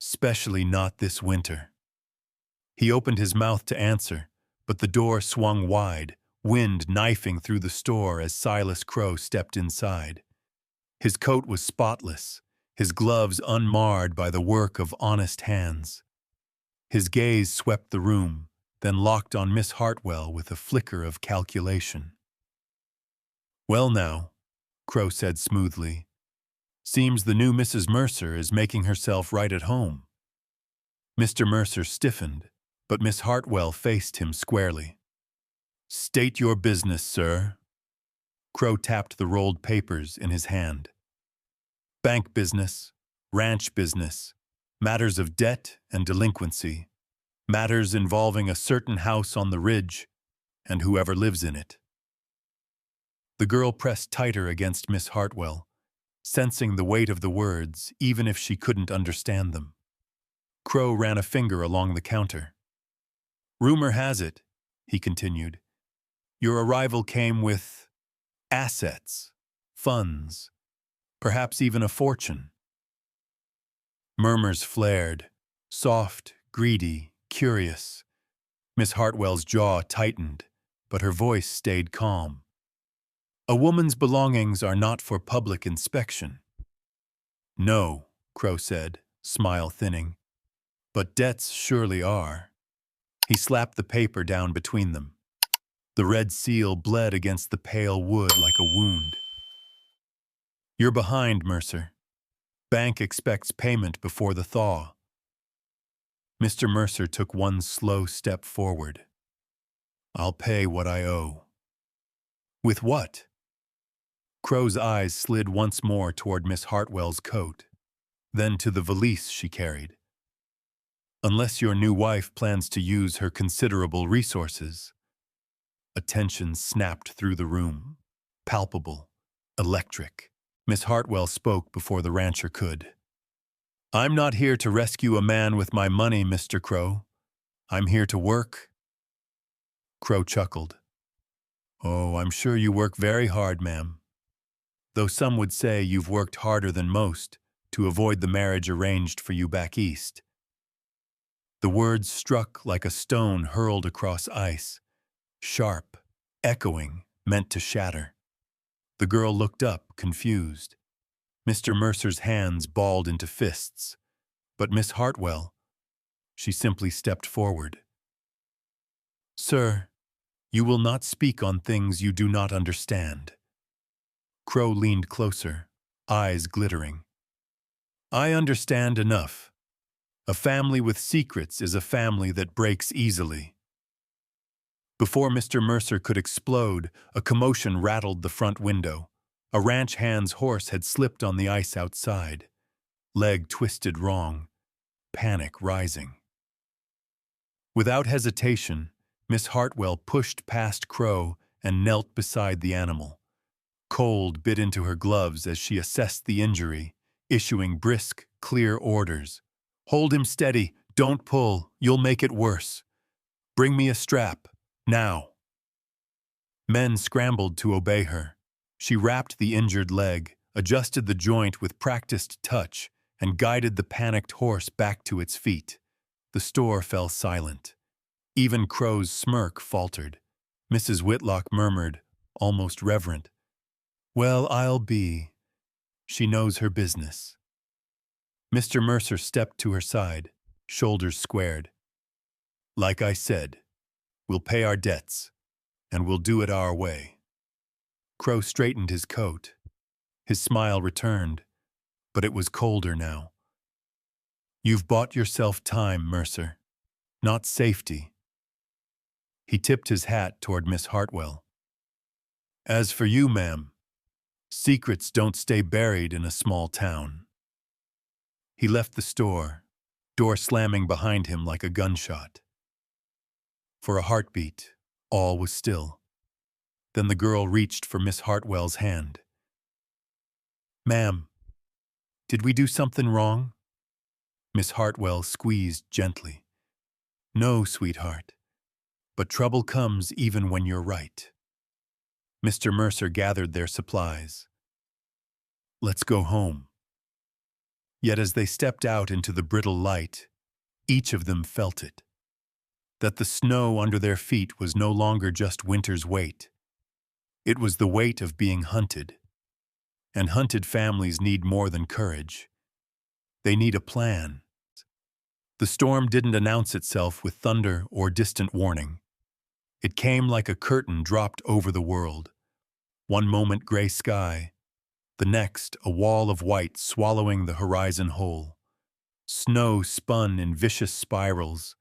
especially not this winter." He opened his mouth to answer, but the door swung wide, wind knifing through the store as Silas Crow stepped inside. His coat was spotless, his gloves unmarred by the work of honest hands. His gaze swept the room, then locked on Miss Hartwell with a flicker of calculation. "Well now," Crow said smoothly, "seems the new Mrs. Mercer is making herself right at home." Mr. Mercer stiffened, but Miss Hartwell faced him squarely. "State your business, sir." Crow tapped the rolled papers in his hand. "Bank business, ranch business, matters of debt and delinquency, matters involving a certain house on the ridge, and whoever lives in it." The girl pressed tighter against Miss Hartwell, sensing the weight of the words even if she couldn't understand them. Crow ran a finger along the counter. "Rumor has it," he continued, "your arrival came with assets, funds, perhaps even a fortune." Murmurs flared, soft, greedy, curious. Miss Hartwell's jaw tightened, but her voice stayed calm. "A woman's belongings are not for public inspection." "No," Crow said, smile thinning, "but debts surely are." He slapped the paper down between them. The red seal bled against the pale wood like a wound. "You're behind, Mercer." Bank expects payment before the thaw. Mr. Mercer took one slow step forward. I'll pay what I owe. With what? Crow's eyes slid once more toward Miss Hartwell's coat, then to the valise she carried. Unless your new wife plans to use her considerable resources. A tension snapped through the room. Palpable, electric. Miss Hartwell spoke before the rancher could. I'm not here to rescue a man with my money, Mr. Crow. I'm here to work. Crow chuckled. Oh, I'm sure you work very hard, ma'am. Though some would say you've worked harder than most to avoid the marriage arranged for you back east. The words struck like a stone hurled across ice, sharp, echoing, meant to shatter. The girl looked up, confused. Mr. Mercer's hands balled into fists, but Miss Hartwell, she simply stepped forward. Sir, you will not speak on things you do not understand. Crow leaned closer, eyes glittering. I understand enough. A family with secrets is a family that breaks easily. Before Mr. Mercer could explode, a commotion rattled the front window. A ranch hand's horse had slipped on the ice outside. Leg twisted wrong, panic rising. Without hesitation, Miss Hartwell pushed past Crow and knelt beside the animal. Cold bit into her gloves as she assessed the injury, issuing brisk, clear orders. Hold him steady, don't pull, you'll make it worse. Bring me a strap, now. Men scrambled to obey her. She wrapped the injured leg, adjusted the joint with practiced touch, and guided the panicked horse back to its feet. The store fell silent. Even Crow's smirk faltered. Mrs. Whitlock murmured, almost reverent, Well, I'll be. She knows her business. Mr. Mercer stepped to her side, shoulders squared. Like I said, we'll pay our debts, and we'll do it our way. Crow straightened his coat. His smile returned, but it was colder now. You've bought yourself time, Mercer, not safety. He tipped his hat toward Miss Hartwell. As for you, ma'am, secrets don't stay buried in a small town. He left the store, door slamming behind him like a gunshot. For a heartbeat, all was still. Then the girl reached for Miss Hartwell's hand. Ma'am, did we do something wrong? Miss Hartwell squeezed gently. No, sweetheart, but trouble comes even when you're right. Mr. Mercer gathered their supplies. Let's go home. Yet as they stepped out into the brittle light, each of them felt it. That the snow under their feet was no longer just winter's weight. It was the weight of being hunted. And hunted families need more than courage. They need a plan. The storm didn't announce itself with thunder or distant warning. It came like a curtain dropped over the world. One moment gray sky, the next a wall of white swallowing the horizon whole. Snow spun in vicious spirals,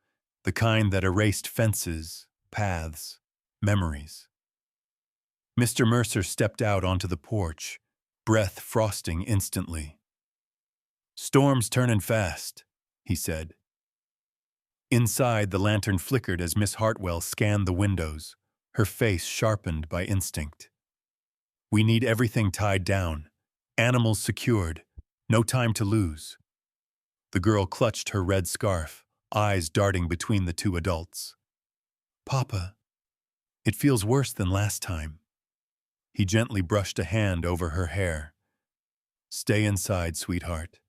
the kind that erased fences, paths, memories. Mr. Mercer stepped out onto the porch, breath frosting instantly. Storm's turning fast, he said. Inside, the lantern flickered as Miss Hartwell scanned the windows, her face sharpened by instinct. We need everything tied down, animals secured, no time to lose. The girl clutched her red scarf, eyes darting between the two adults. Papa, it feels worse than last time. He gently brushed a hand over her hair. Stay inside, sweetheart.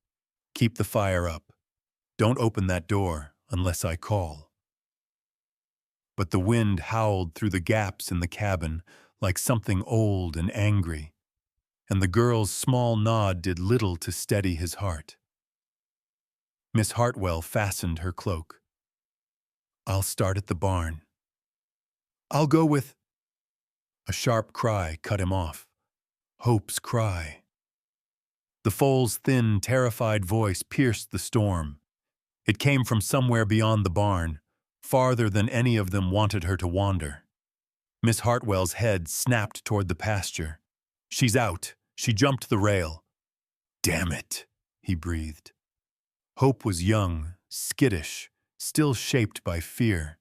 Keep the fire up. Don't open that door unless I call. But the wind howled through the gaps in the cabin like something old and angry, and the girl's small nod did little to steady his heart. Miss Hartwell fastened her cloak. I'll start at the barn. I'll go with... A sharp cry cut him off. Hope's cry. The foal's thin, terrified voice pierced the storm. It came from somewhere beyond the barn, farther than any of them wanted her to wander. Miss Hartwell's head snapped toward the pasture. "She's out." She jumped the rail. "Damn it," he breathed. Hope was young, skittish, still shaped by fear.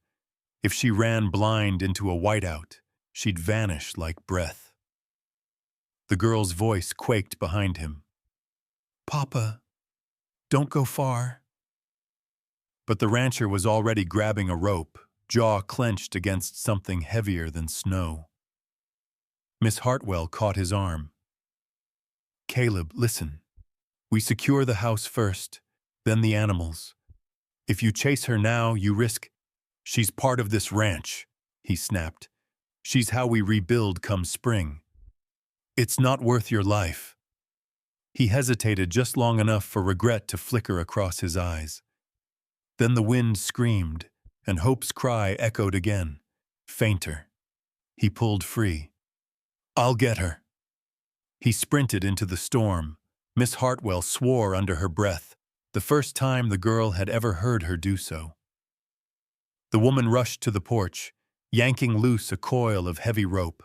If she ran blind into a whiteout, she'd vanish like breath. The girl's voice quaked behind him. "Papa, don't go far." But the rancher was already grabbing a rope, jaw clenched against something heavier than snow. Miss Hartwell caught his arm. "Caleb, listen. We secure the house first, then the animals. If you chase her now, you risk—" "She's part of this ranch," he snapped. "She's how we rebuild come spring. It's not worth your life." He hesitated just long enough for regret to flicker across his eyes. Then the wind screamed, and Hope's cry echoed again, fainter. He pulled free. "I'll get her." He sprinted into the storm. Miss Hartwell swore under her breath, the first time the girl had ever heard her do so. The woman rushed to the porch, yanking loose a coil of heavy rope.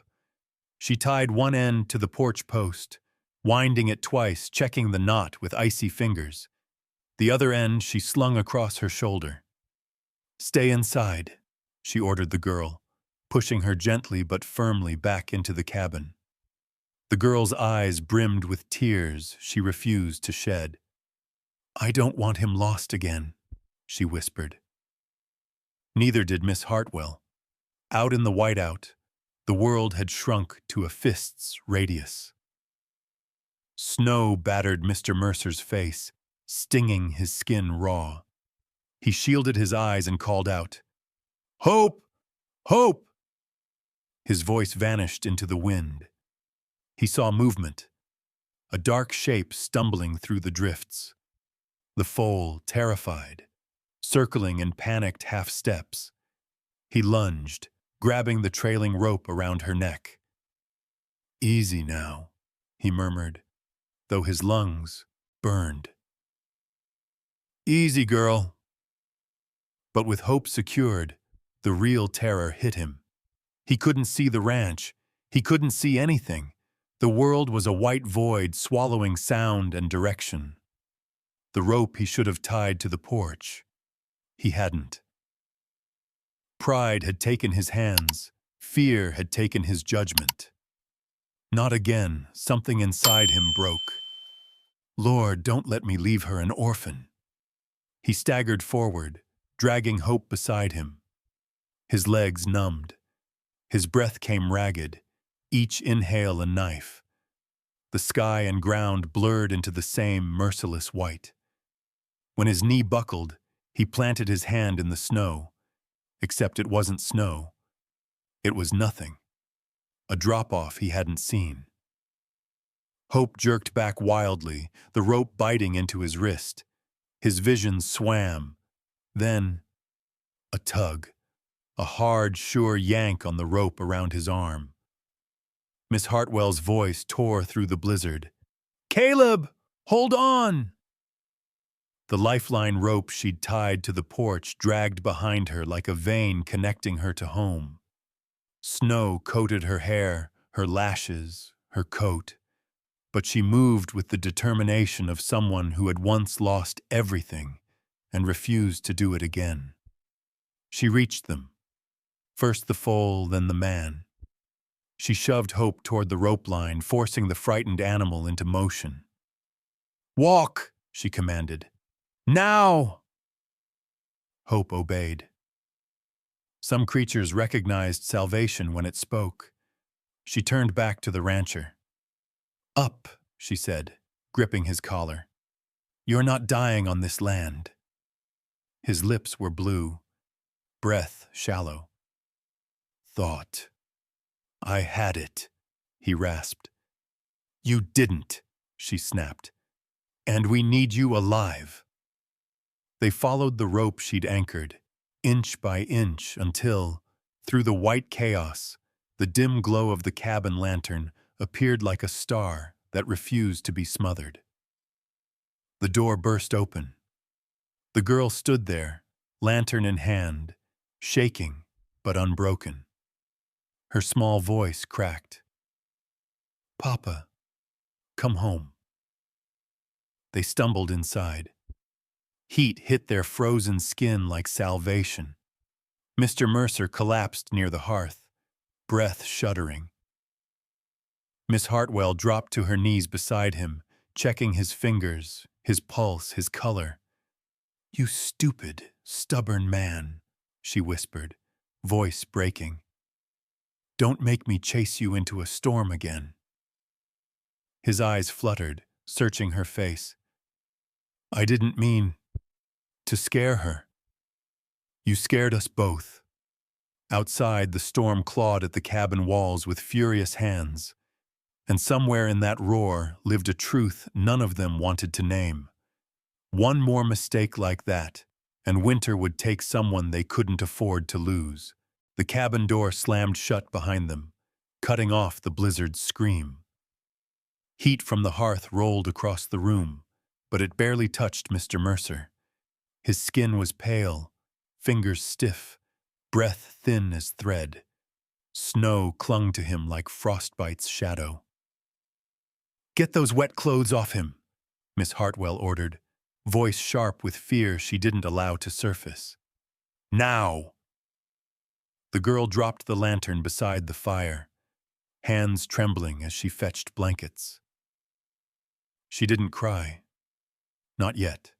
She tied one end to the porch post, winding it twice, checking the knot with icy fingers. The other end she slung across her shoulder. "Stay inside," she ordered the girl, pushing her gently but firmly back into the cabin. The girl's eyes brimmed with tears she refused to shed. "I don't want him lost again," she whispered. Neither did Miss Hartwell. Out in the whiteout, the world had shrunk to a fist's radius. Snow battered Mr. Mercer's face, stinging his skin raw. He shielded his eyes and called out, "Hope! Hope!" His voice vanished into the wind. He saw movement, a dark shape stumbling through the drifts. The foal, terrified, circling in panicked half-steps. He lunged, grabbing the trailing rope around her neck. "Easy now," he murmured, though his lungs burned. "Easy, girl." But with Hope secured, the real terror hit him. He couldn't see the ranch. He couldn't see anything. The world was a white void swallowing sound and direction. The rope he should have tied to the porch. He hadn't. Pride had taken his hands. Fear had taken his judgment. Not again. Something inside him broke. "Lord, don't let me leave her an orphan." He staggered forward, dragging Hope beside him. His legs numbed. His breath came ragged, each inhale a knife. The sky and ground blurred into the same merciless white. When his knee buckled, he planted his hand in the snow. Except it wasn't snow. It was nothing. A drop-off he hadn't seen. Hope jerked back wildly, the rope biting into his wrist. His vision swam. Then, a tug. A hard, sure yank on the rope around his arm. Miss Hartwell's voice tore through the blizzard. "Caleb, hold on!" The lifeline rope she'd tied to the porch dragged behind her like a vein connecting her to home. Snow coated her hair, her lashes, her coat. But she moved with the determination of someone who had once lost everything and refused to do it again. She reached them. First the foal, then the man. She shoved Hope toward the rope line, forcing the frightened animal into motion. "Walk," she commanded. "Now!" Hope obeyed. Some creatures recognized salvation when it spoke. She turned back to the rancher. "Up," she said, gripping his collar. "You're not dying on this land." His lips were blue, breath shallow. "Thought. I had it," he rasped. "You didn't," she snapped. "And we need you alive." They followed the rope she'd anchored, inch by inch, until, through the white chaos, the dim glow of the cabin lantern appeared like a star that refused to be smothered. The door burst open. The girl stood there, lantern in hand, shaking but unbroken. Her small voice cracked. "Papa, come home." They stumbled inside. Heat hit their frozen skin like salvation. Mr. Mercer collapsed near the hearth, breath shuddering. Miss Hartwell dropped to her knees beside him, checking his fingers, his pulse, his color. "You stupid, stubborn man," she whispered, voice breaking. "Don't make me chase you into a storm again." His eyes fluttered, searching her face. "I didn't mean to scare her. You scared us both." Outside, the storm clawed at the cabin walls with furious hands, and somewhere in that roar lived a truth none of them wanted to name. One more mistake like that, and winter would take someone they couldn't afford to lose. The cabin door slammed shut behind them, cutting off the blizzard's scream. Heat from the hearth rolled across the room, but it barely touched Mr. Mercer. His skin was pale, fingers stiff, breath thin as thread. Snow clung to him like frostbite's shadow. "Get those wet clothes off him," Miss Hartwell ordered, voice sharp with fear she didn't allow to surface. "Now!" The girl dropped the lantern beside the fire, hands trembling as she fetched blankets. She didn't cry. Not yet.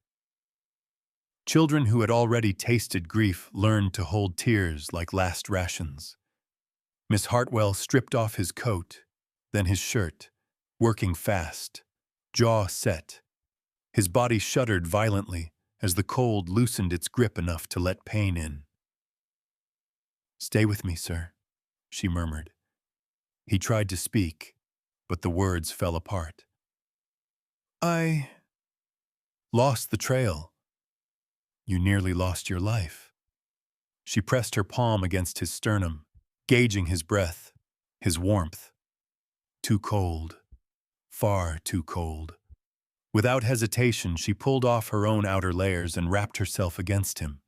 Children who had already tasted grief learned to hold tears like last rations. Miss Hartwell stripped off his coat, then his shirt, working fast, jaw set. His body shuddered violently as the cold loosened its grip enough to let pain in. "Stay with me, sir," she murmured. He tried to speak, but the words fell apart. "I lost the trail." "You nearly lost your life." She pressed her palm against his sternum, gauging his breath, his warmth. Too cold. Far too cold. Without hesitation, she pulled off her own outer layers and wrapped herself against him,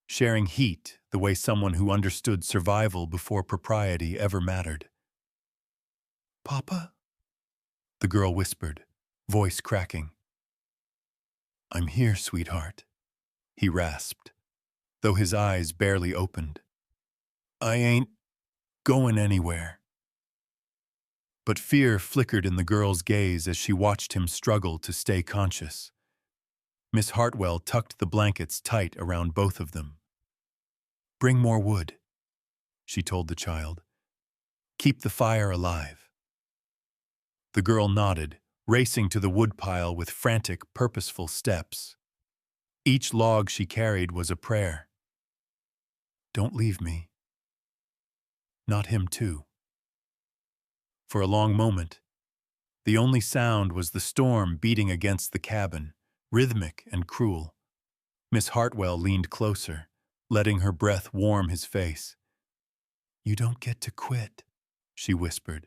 sharing heat the way someone who understood survival before propriety ever mattered. "Papa?" the girl whispered, voice cracking. "I'm here, sweetheart," he rasped, though his eyes barely opened. "I ain't going anywhere." But fear flickered in the girl's gaze as she watched him struggle to stay conscious. Miss Hartwell tucked the blankets tight around both of them. "Bring more wood," she told the child. "Keep the fire alive." The girl nodded, racing to the woodpile with frantic, purposeful steps. Each log she carried was a prayer. "Don't leave me. Not him too." For a long moment, the only sound was the storm beating against the cabin, rhythmic and cruel. Miss Hartwell leaned closer, letting her breath warm his face. "You don't get to quit," she whispered.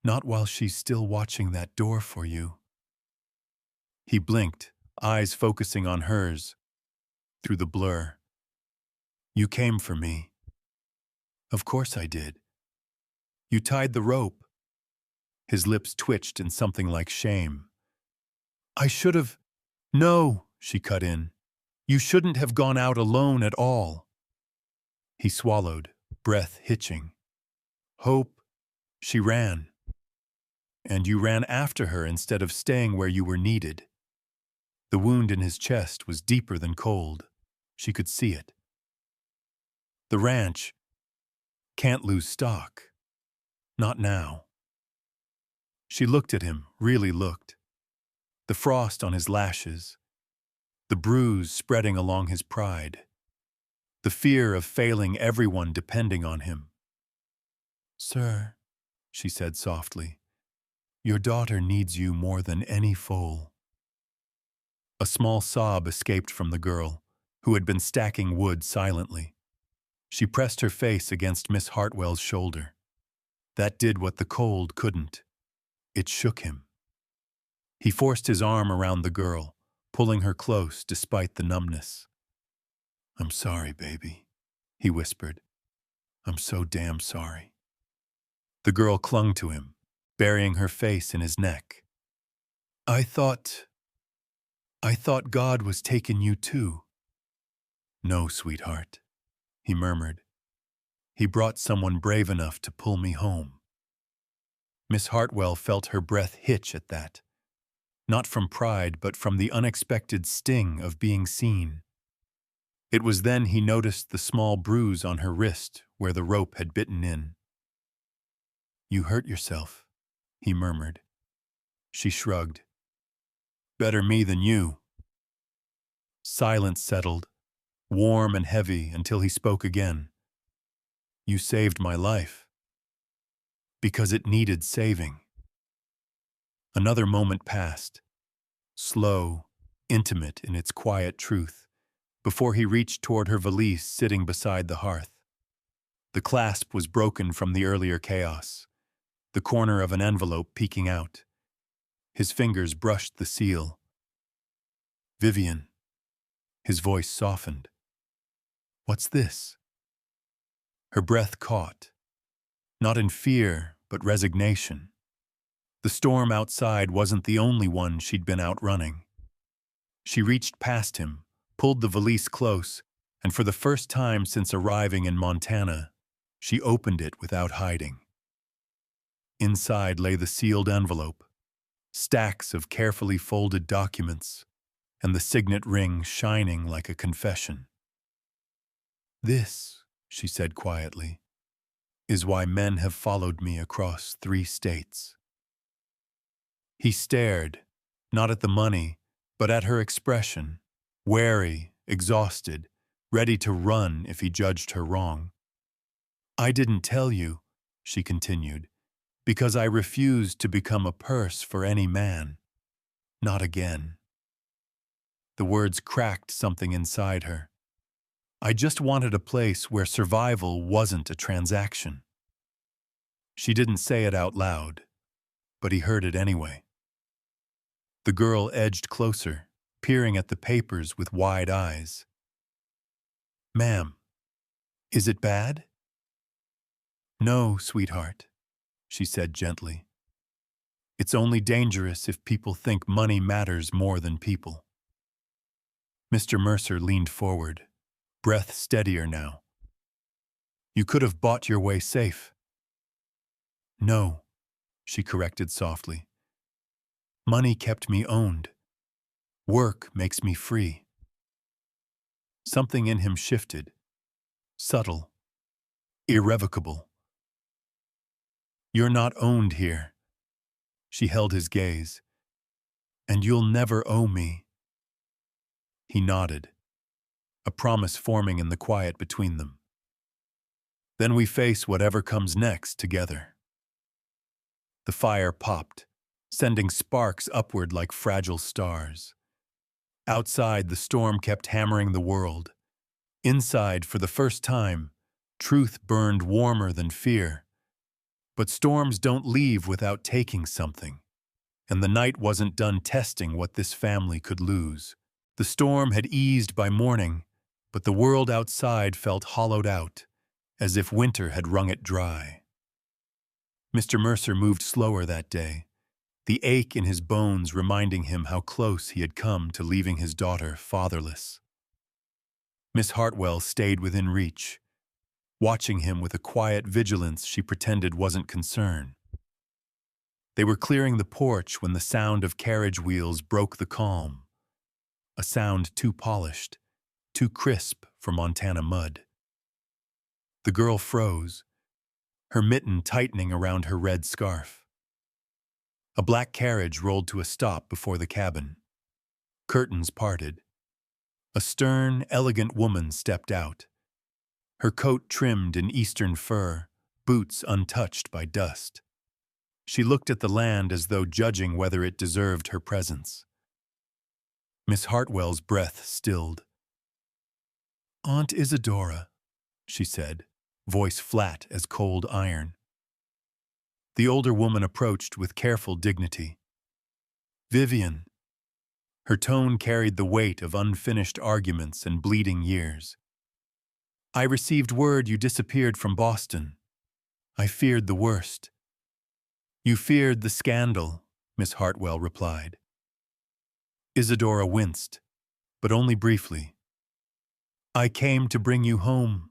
"Not while she's still watching that door for you." He blinked, eyes focusing on hers, through the blur. "You came for me." "Of course I did." "You tied the rope." His lips twitched in something like shame. "I should have—" "No," she cut in. "You shouldn't have gone out alone at all." He swallowed, breath hitching. "Hope." She ran. "And you ran after her instead of staying where you were needed." The wound in his chest was deeper than cold. She could see it. "The ranch can't lose stock. Not now." She looked at him, really looked. The frost on his lashes, the bruise spreading along his pride, the fear of failing everyone depending on him. "Sir," she said softly, "your daughter needs you more than any foal." A small sob escaped from the girl, who had been stacking wood silently. She pressed her face against Miss Hartwell's shoulder. That did what the cold couldn't. It shook him. He forced his arm around the girl, pulling her close despite the numbness. "I'm sorry, baby," he whispered. "I'm so damn sorry." The girl clung to him, burying her face in his neck. I thought God was taking you too." "No, sweetheart," he murmured. "He brought someone brave enough to pull me home." Miss Hartwell felt her breath hitch at that, not from pride but from the unexpected sting of being seen. It was then he noticed the small bruise on her wrist where the rope had bitten in. "You hurt yourself," he murmured. She shrugged. "Better me than you." Silence settled, warm and heavy, until he spoke again. "You saved my life. Because it needed saving." Another moment passed, slow, intimate in its quiet truth, before he reached toward her valise sitting beside the hearth. The clasp was broken from the earlier chaos, the corner of an envelope peeking out. His fingers brushed the seal. "Vivian." His voice softened. "What's this?" Her breath caught, not in fear, but resignation. The storm outside wasn't the only one she'd been outrunning. She reached past him, pulled the valise close, and for the first time since arriving in Montana, she opened it without hiding. Inside lay the sealed envelope, stacks of carefully folded documents, and the signet ring shining like a confession. "This," she said quietly, "is why men have followed me across 3 states." He stared, not at the money, but at her expression, wary, exhausted, ready to run if he judged her wrong. "I didn't tell you," she continued, "because I refused to become a purse for any man. Not again." The words cracked something inside her. "I just wanted a place where survival wasn't a transaction." She didn't say it out loud, but he heard it anyway. The girl edged closer, peering at the papers with wide eyes. "Ma'am, is it bad?" "No, sweetheart," she said gently. "It's only dangerous if people think money matters more than people." Mr. Mercer leaned forward, breath steadier now. "You could have bought your way safe." "No," she corrected softly. "Money kept me owned. Work makes me free." Something in him shifted, subtle, irrevocable. "You're not owned here." She held his gaze. "And you'll never owe me." He nodded, a promise forming in the quiet between them. "Then we face whatever comes next together." The fire popped, sending sparks upward like fragile stars. Outside, the storm kept hammering the world. Inside, for the first time, truth burned warmer than fear. But storms don't leave without taking something, and the night wasn't done testing what this family could lose. The storm had eased by morning, but the world outside felt hollowed out, as if winter had wrung it dry. Mr. Mercer moved slower that day, the ache in his bones reminding him how close he had come to leaving his daughter fatherless. Miss Hartwell stayed within reach, watching him with a quiet vigilance she pretended wasn't concern. They were clearing the porch when the sound of carriage wheels broke the calm, a sound too polished, too crisp for Montana mud. The girl froze, her mitten tightening around her red scarf. A black carriage rolled to a stop before the cabin. Curtains parted. A stern, elegant woman stepped out, her coat trimmed in eastern fur, boots untouched by dust. She looked at the land as though judging whether it deserved her presence. Miss Hartwell's breath stilled. "Aunt Isadora," she said, voice flat as cold iron. The older woman approached with careful dignity. Vivian. Her tone carried the weight of unfinished arguments and bleeding years. I received word you disappeared from Boston. I feared the worst. You feared the scandal, Miss Hartwell replied. Isadora winced, but only briefly. I came to bring you home.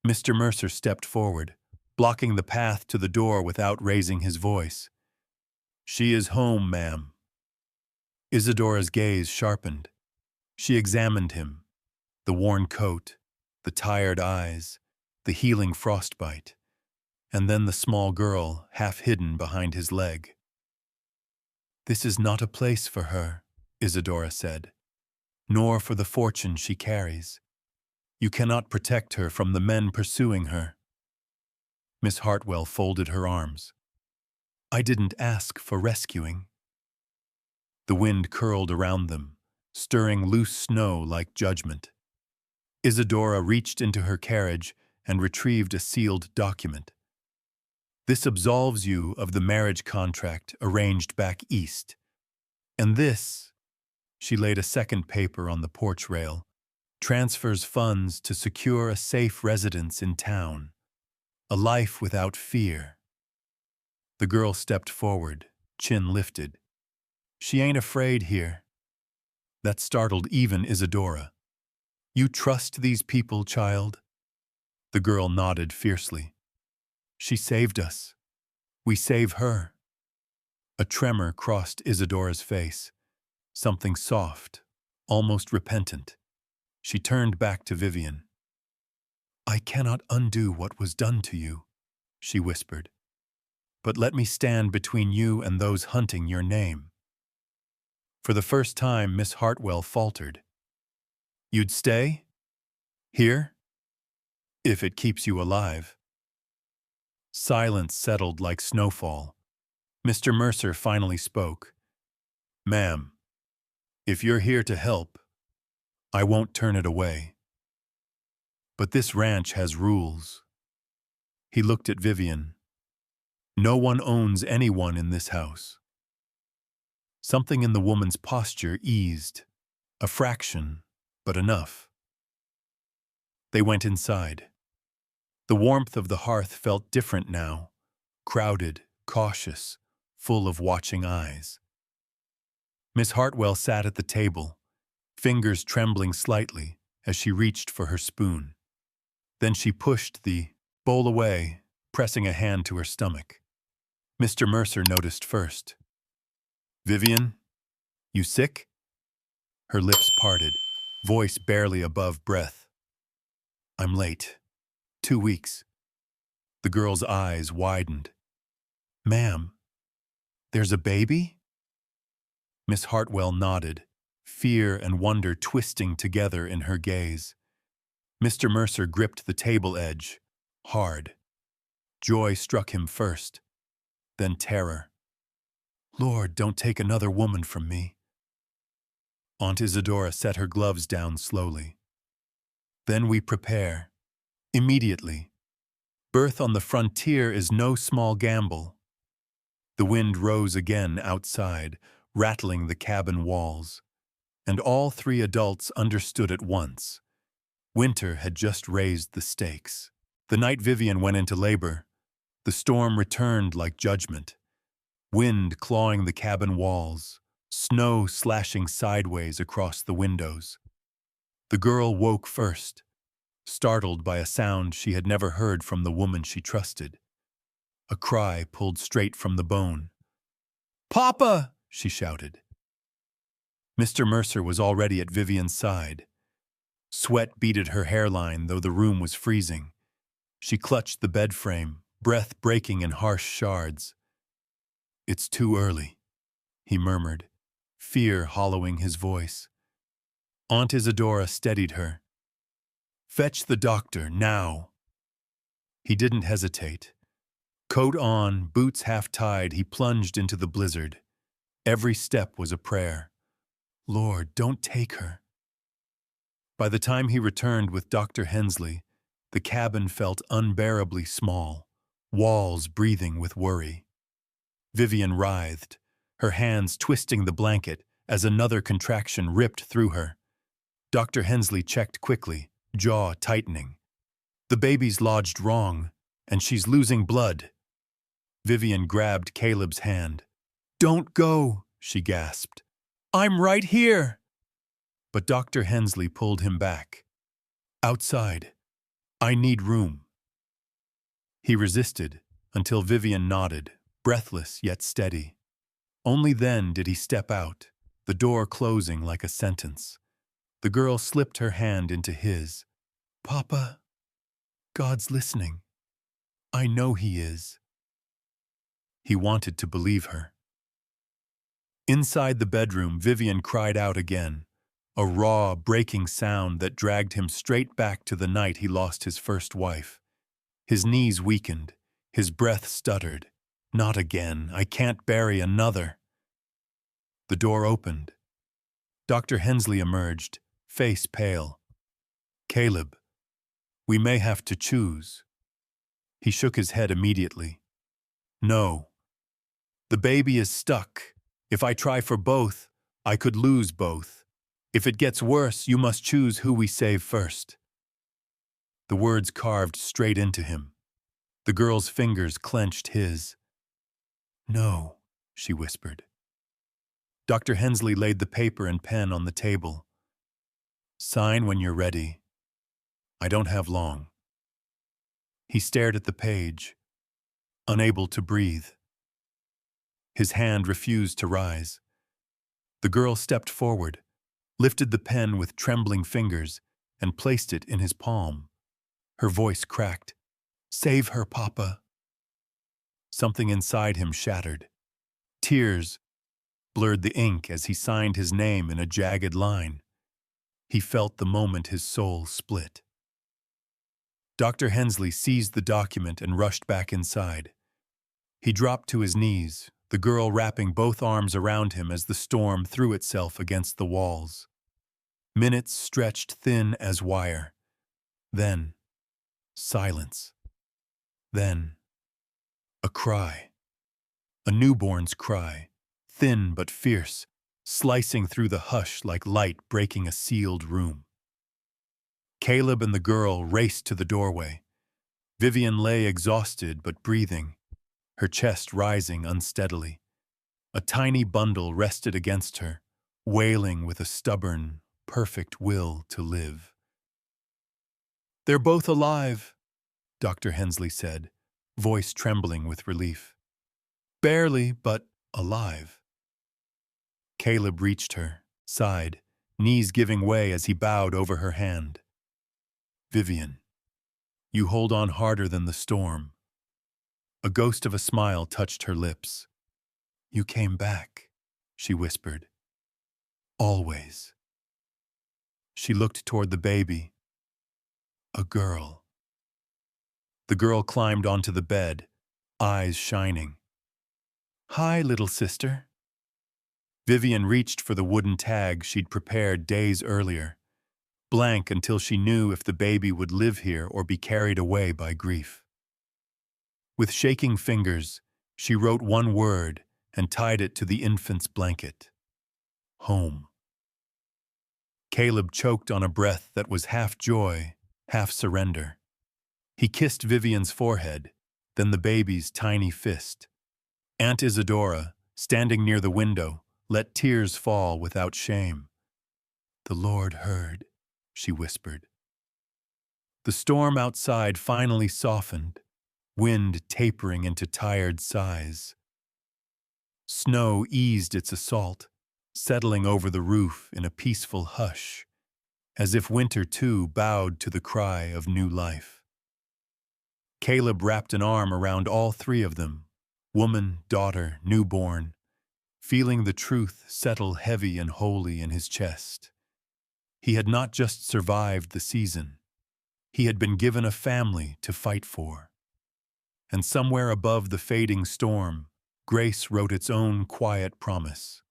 Mr. Mercer stepped forward, blocking the path to the door without raising his voice. She is home, ma'am. Isadora's gaze sharpened. She examined him, the worn coat, the tired eyes, the healing frostbite, and then the small girl half hidden behind his leg. This is not a place for her, Isadora said, nor for the fortune she carries. You cannot protect her from the men pursuing her. Miss Hartwell folded her arms. I didn't ask for rescuing. The wind curled around them, stirring loose snow like judgment. Isadora reached into her carriage and retrieved a sealed document. This absolves you of the marriage contract arranged back east. And this, she laid a second paper on the porch rail, transfers funds to secure a safe residence in town, a life without fear. The girl stepped forward, chin lifted. She ain't afraid here. That startled even Isadora. You trust these people, child? The girl nodded fiercely. She saved us. We save her. A tremor crossed Isadora's face, something soft, almost repentant. She turned back to Vivian. I cannot undo what was done to you, she whispered. But let me stand between you and those hunting your name. For the first time, Miss Hartwell faltered. You'd stay? Here? If it keeps you alive. Silence settled like snowfall. Mr. Mercer finally spoke. Ma'am, if you're here to help, I won't turn it away. But this ranch has rules. He looked at Vivian. No one owns anyone in this house. Something in the woman's posture eased. A fraction, but enough. They went inside. The warmth of the hearth felt different now, crowded, cautious, full of watching eyes. Miss Hartwell sat at the table, fingers trembling slightly as she reached for her spoon. Then she pushed the bowl away, pressing a hand to her stomach. Mr. Mercer noticed first. Vivian, you sick? Her lips parted, voice barely above breath. I'm late. 2 weeks. The girl's eyes widened. Ma'am, there's a baby? Miss Hartwell nodded, fear and wonder twisting together in her gaze. Mr. Mercer gripped the table edge, hard. Joy struck him first, then terror. Lord, don't take another woman from me. Aunt Isadora set her gloves down slowly. Then we prepare. Immediately. Birth on the frontier is no small gamble. The wind rose again outside, rattling the cabin walls, and all 3 adults understood at once. Winter had just raised the stakes. The night Vivian went into labor, the storm returned like judgment. Wind clawing the cabin walls, snow slashing sideways across the windows. The girl woke first, startled by a sound she had never heard from the woman she trusted. A cry pulled straight from the bone. Papa! She shouted. Mr. Mercer was already at Vivian's side. Sweat beaded her hairline, though the room was freezing. She clutched the bed frame, breath breaking in harsh shards. It's too early, he murmured, fear hollowing his voice. Aunt Isadora steadied her. Fetch the doctor, now. He didn't hesitate. Coat on, boots half-tied, he plunged into the blizzard. Every step was a prayer. Lord, don't take her. By the time he returned with Dr. Hensley, the cabin felt unbearably small, walls breathing with worry. Vivian writhed, her hands twisting the blanket as another contraction ripped through her. Dr. Hensley checked quickly, jaw tightening. The baby's lodged wrong, and she's losing blood. Vivian grabbed Caleb's hand. "Don't go," she gasped. "I'm right here." But Dr. Hensley pulled him back. "Outside. I need room." He resisted until Vivian nodded, breathless yet steady. Only then did he step out, the door closing like a sentence. The girl slipped her hand into his. "Papa, God's listening. I know He is." He wanted to believe her. Inside the bedroom, Vivian cried out again, a raw, breaking sound that dragged him straight back to the night he lost his first wife. His knees weakened, his breath stuttered. "Not again, I can't bury another." The door opened. Dr. Hensley emerged, face pale. "Caleb, we may have to choose." He shook his head immediately. "No. The baby is stuck. If I try for both, I could lose both. If it gets worse, you must choose who we save first." The words carved straight into him. The girl's fingers clenched his. "No," she whispered. Dr. Hensley laid the paper and pen on the table. "Sign when you're ready. I don't have long." He stared at the page, unable to breathe. His hand refused to rise. The girl stepped forward, lifted the pen with trembling fingers, and placed it in his palm. Her voice cracked. "Save her, Papa." Something inside him shattered. Tears blurred the ink as he signed his name in a jagged line. He felt the moment his soul split. Dr. Hensley seized the document and rushed back inside. He dropped to his knees, the girl wrapping both arms around him as the storm threw itself against the walls. Minutes stretched thin as wire. Then, silence. Then, a cry. A newborn's cry, thin but fierce, slicing through the hush like light breaking a sealed room. Caleb and the girl raced to the doorway. Vivian lay exhausted but breathing, her chest rising unsteadily. A tiny bundle rested against her, wailing with a stubborn, perfect will to live. "They're both alive," Dr. Hensley said, voice trembling with relief. "Barely, but alive." Caleb reached her, sighed, knees giving way as he bowed over her hand. "Vivian, you hold on harder than the storm." A ghost of a smile touched her lips. "You came back," she whispered. "Always." She looked toward the baby. A girl. The girl climbed onto the bed, eyes shining. "Hi, little sister." Vivian reached for the wooden tag she'd prepared days earlier, blank until she knew if the baby would live here or be carried away by grief. With shaking fingers, she wrote one word and tied it to the infant's blanket. Home. Caleb choked on a breath that was half joy, half surrender. He kissed Vivian's forehead, then the baby's tiny fist. Aunt Isadora, standing near the window, let tears fall without shame. "The Lord heard," she whispered. The storm outside finally softened, wind tapering into tired sighs. Snow eased its assault, settling over the roof in a peaceful hush, as if winter too bowed to the cry of new life. Caleb wrapped an arm around all three of them, woman, daughter, newborn, feeling the truth settle heavy and holy in his chest. He had not just survived the season. He had been given a family to fight for. And somewhere above the fading storm, grace wrote its own quiet promise.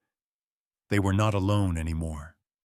They were not alone anymore.